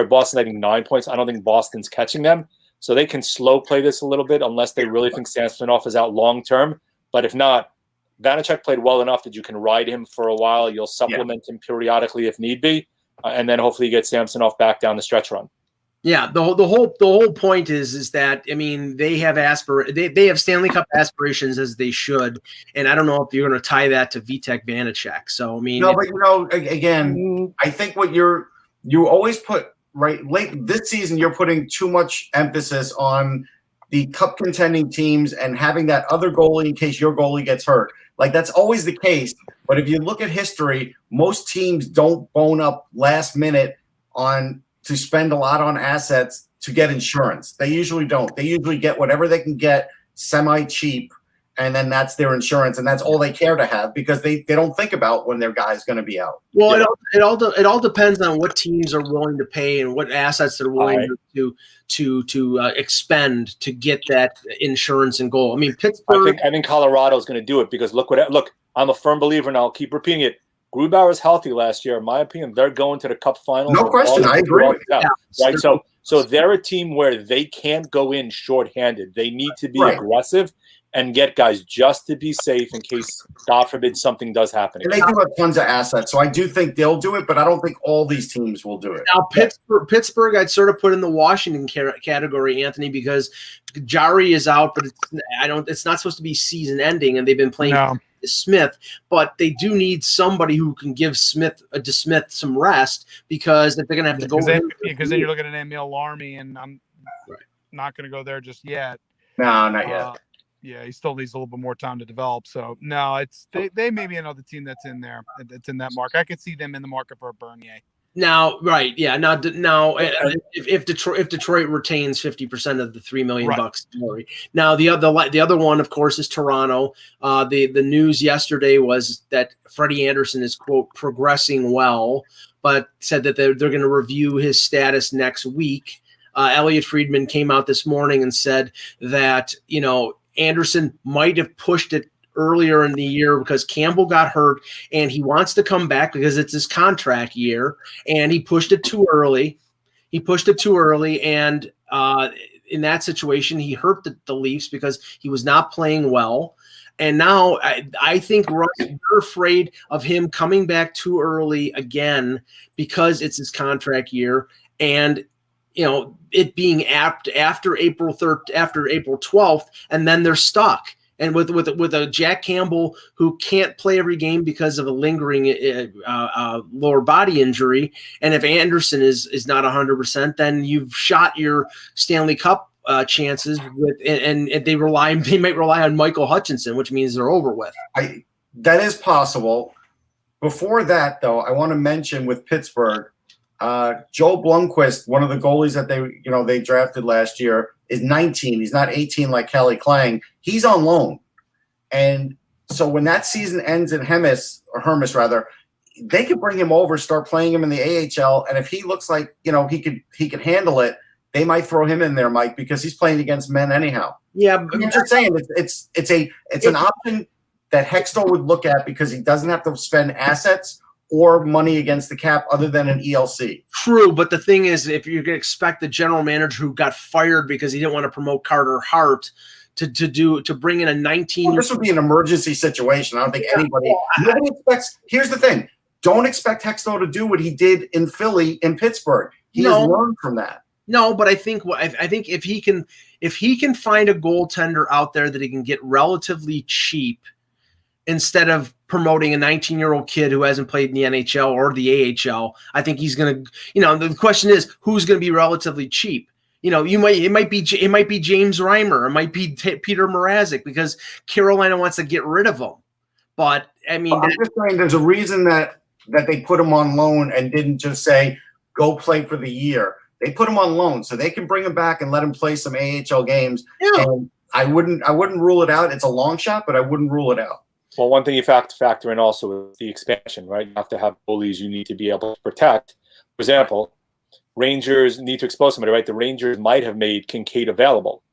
Boston having 9 points. I don't think Boston's catching them. So they can slow play this a little bit unless they really think Samsonov is out long term. But if not, Vanacek played well enough that you can ride him for a while. You'll supplement him periodically if need be. And then hopefully you get Samsonov back down the stretch run. Yeah, the whole point is that, I mean, they have they have Stanley Cup aspirations, as they should, and I don't know if you're going to tie that to Vitek Vanacek. So I mean, no, but again, I think what you always put late this season, you're putting too much emphasis on the cup contending teams and having that other goalie in case your goalie gets hurt. Like that's always the case. But if you look at history, most teams don't bone up last minute to spend a lot on assets to get insurance. They usually don't. They usually get whatever they can get semi-cheap, and then that's their insurance, and that's all they care to have because they don't think about when their guy's going to be out. Well, it all depends on what teams are willing to pay and what assets they're willing to expend to get that insurance and goal. I mean, Pittsburgh. I think Colorado is going to do it because look. I'm a firm believer, and I'll keep repeating it. Grubauer was healthy last year. In my opinion, they're going to the Cup Finals. No question, I agree with that. Right, so they're a team where they can't go in shorthanded. They need to be aggressive and get guys just to be safe in case, God forbid, something does happen. And they do have tons of assets, so I do think they'll do it, but I don't think all these teams will do it. Now, Pittsburgh, I'd sort of put in the Washington category, Anthony, because Jari is out, but it's not supposed to be season ending, and they've been playing. No. Smith, but they do need somebody who can give Smith some rest because if they're going to have to go because then you're looking at Emil Larmy, and I'm not going to go there just yet. No, not yet. Yeah, he still needs a little bit more time to develop. So no, they may be another team that's in there. That's in that mark. I could see them in the market for a Bernier. Now, right, yeah. Now, if Detroit retains 50% of the $3 million bucks salary. Now, the other one, of course, is Toronto. The news yesterday was that Freddie Anderson is, quote, progressing well, but said that they're going to review his status next week. Elliot Friedman came out this morning and said that Anderson might have pushed it earlier in the year because Campbell got hurt and he wants to come back because it's his contract year, and he pushed it too early. And in that situation, he hurt the Leafs because he was not playing well. And now I think Russ, you're afraid of him coming back too early again because it's his contract year, and it being apt after April 3rd, after April 12th, and then they're stuck. And with a Jack Campbell who can't play every game because of a lingering lower body injury, and if Anderson is not 100%, then you've shot your Stanley Cup chances. And they might rely on Michael Hutchinson, which means they're over with. That is possible. Before that, though, I want to mention with Pittsburgh, Joe Blohnquist, one of the goalies that they drafted last year, is 19. He's not 18 like Kelly Klang. He's on loan. And so when that season ends in Hermis, they could bring him over, start playing him in the AHL. And if he looks like, he could handle it, they might throw him in there, Mike, because he's playing against men anyhow. Yeah. But I'm just saying it's an option that Hextall would look at because he doesn't have to spend assets or money against the cap other than an ELC. True, but the thing is, if you can expect the general manager who got fired because he didn't want to promote Carter Hart to bring in a 19 this would be an emergency situation. I don't think nobody expects. Here's the thing. Don't expect Hextall to do what he did in Philly, in Pittsburgh. He has learned from that. No, but I think if he can find a goaltender out there that he can get relatively cheap instead of promoting a 19-year-old kid who hasn't played in the NHL or the AHL, I think he's going to, the question is, who's going to be relatively cheap? it might be James Reimer, it might be Peter Mrazek because Carolina wants to get rid of him. But I mean, I'm just saying there's a reason that they put him on loan and didn't just say go play for the year. They put him on loan so they can bring him back and let him play some AHL games. Yeah. And I wouldn't rule it out. It's a long shot, but I wouldn't rule it out. Well, one thing you have to factor in also is the expansion, right? You have to have goalies you need to be able to protect. For example, Rangers need to expose somebody, right? The Rangers might have made Kincaid available,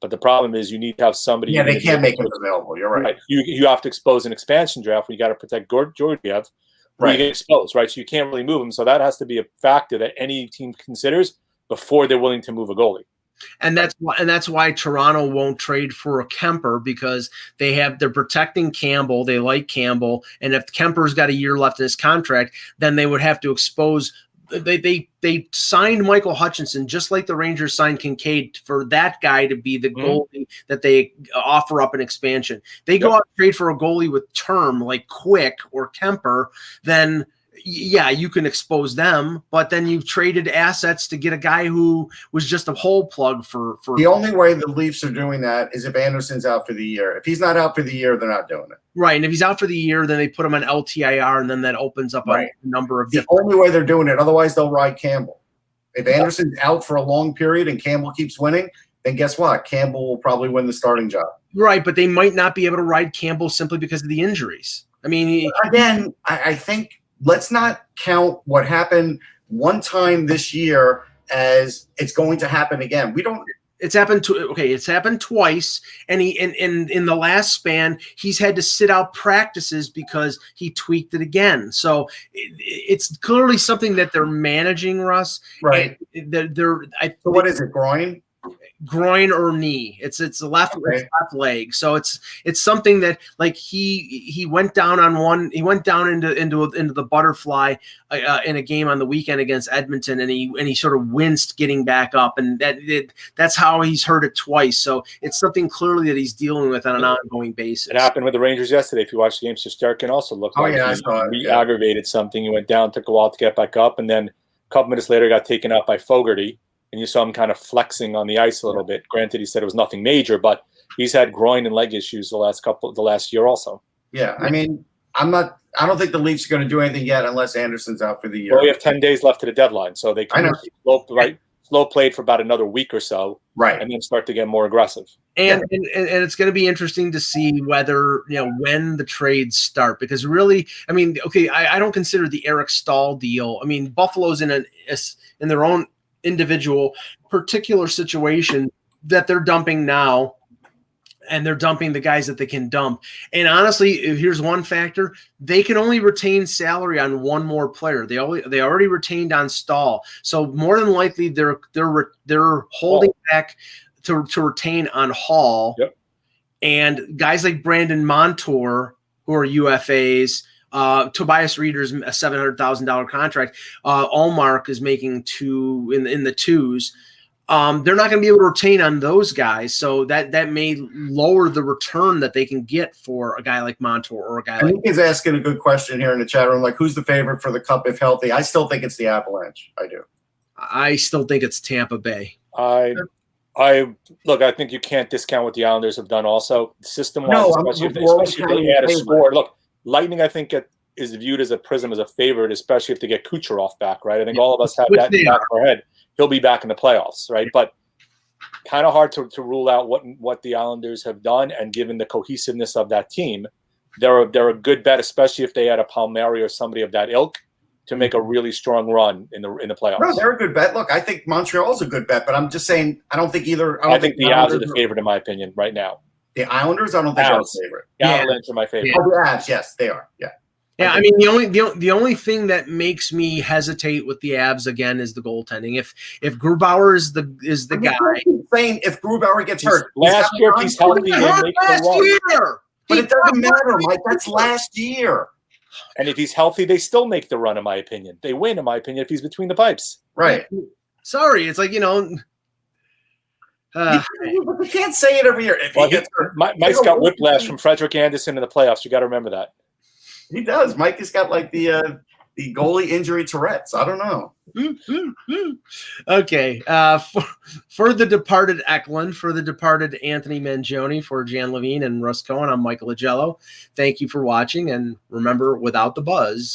but the problem is you need to have somebody. Yeah, they can't make him available. You're right. You have to expose an expansion draft where you got to protect Georgiev. Right. You get exposed, right? So you can't really move him. So that has to be a factor that any team considers before they're willing to move a goalie. And that's why Toronto won't trade for a Kemper, because they're protecting Campbell. They like Campbell, and if Kemper's got a year left in his contract, then they would have to expose. They signed Michael Hutchinson just like the Rangers signed Kincaid for that guy to be the goalie that they offer up an expansion. They go out and trade for a goalie with term like Quick or Kemper, then yeah, you can expose them, but then you've traded assets to get a guy who was just a hole plug for. The only way the Leafs are doing that is if Anderson's out for the year. If he's not out for the year, they're not doing it. Right, and if he's out for the year, then they put him on LTIR, and then that opens up a number of. The only way they're doing it. Otherwise, they'll ride Campbell. If Anderson's out for a long period and Campbell keeps winning, then guess what? Campbell will probably win the starting job. Right, but they might not be able to ride Campbell simply because of the injuries. I mean, again, I think. Let's not count what happened one time this year as it's going to happen again. It's happened it's happened twice, and in the last span he's had to sit out practices because he tweaked it again. So it's clearly something that they're managing, Russ. Right. So what is it? Groin or knee? It's left leg. So it's something that like he went down on one. He went down into the butterfly in a game on the weekend against Edmonton, and he sort of winced getting back up, and that's how he's hurt it twice. So it's something clearly that he's dealing with on an ongoing basis. It happened with the Rangers yesterday. If you watch the game, Shesterkin also looked like he re-aggravated something. He went down, took a while to get back up, and then a couple minutes later got taken out by Fogarty. And you saw him kind of flexing on the ice a little bit. Granted, he said it was nothing major, but he's had groin and leg issues the last year also. Yeah, I mean, I don't think the Leafs are going to do anything yet unless Anderson's out for the year. Well, we have 10 days left to the deadline, so they can slow played for about another week or so, right, and then start to get more aggressive. And it's going to be interesting to see whether when the trades start, because really, I mean, I don't consider the Eric Stahl deal. I mean, Buffalo's in their own individual particular situation that they're dumping now, and they're dumping the guys that they can dump. And honestly, here's one factor: they can only retain salary on one more player. They already retained on Stahl, so more than likely they're holding back to retain on Hall. Yep. And guys like Brandon Montour, who are UFAs. Tobias Reeder's a $700,000 contract. Allmark is making $2 in the twos. They're not going to be able to retain on those guys, so that may lower the return that they can get for a guy like Montour or a guy. Nick is asking a good question here in the chat room, like who's the favorite for the Cup if healthy? I still think it's the Avalanche. I do. I still think it's Tampa Bay. I think you can't discount what the Islanders have done. Also, system-wise, especially if they add a score. Look. Lightning, I think, is viewed as a prism as a favorite, especially if they get Kucherov back, right? I think all of us have that in the back of our head. He'll be back in the playoffs, right? But kind of hard to rule out what the Islanders have done, and given the cohesiveness of that team, they're a good bet, especially if they add a Palmieri or somebody of that ilk to make a really strong run in the playoffs. No, they're a good bet. Look, I think Montreal's a good bet, but I'm just saying I don't think either. I think the Avs are the favorite in my opinion right now. The Islanders, I don't think are the favorite. The Avalanche are my favorite. Oh, the Avs, yes, they are. Yeah. Yeah, I mean the only thing that makes me hesitate with the Avs again is the goaltending. If Grubauer is the guy, saying if Grubauer gets hurt last year, if he's healthy, but it doesn't matter, Mike. That's last year. And if he's healthy, they still make the run. In my opinion, they win. In my opinion, if he's between the pipes, right? Sorry, it's like you can't say it every year. Mike's got whiplash from Frederick Anderson in the playoffs. You got to remember that. He does. Mike has got like the the goalie injury Tourette's. I don't know. Okay. For the departed Eklund, for the departed Anthony Mangione, for Jan Levine and Russ Cohen, I'm Michael Agello. Thank you for watching, and remember, without the buzz,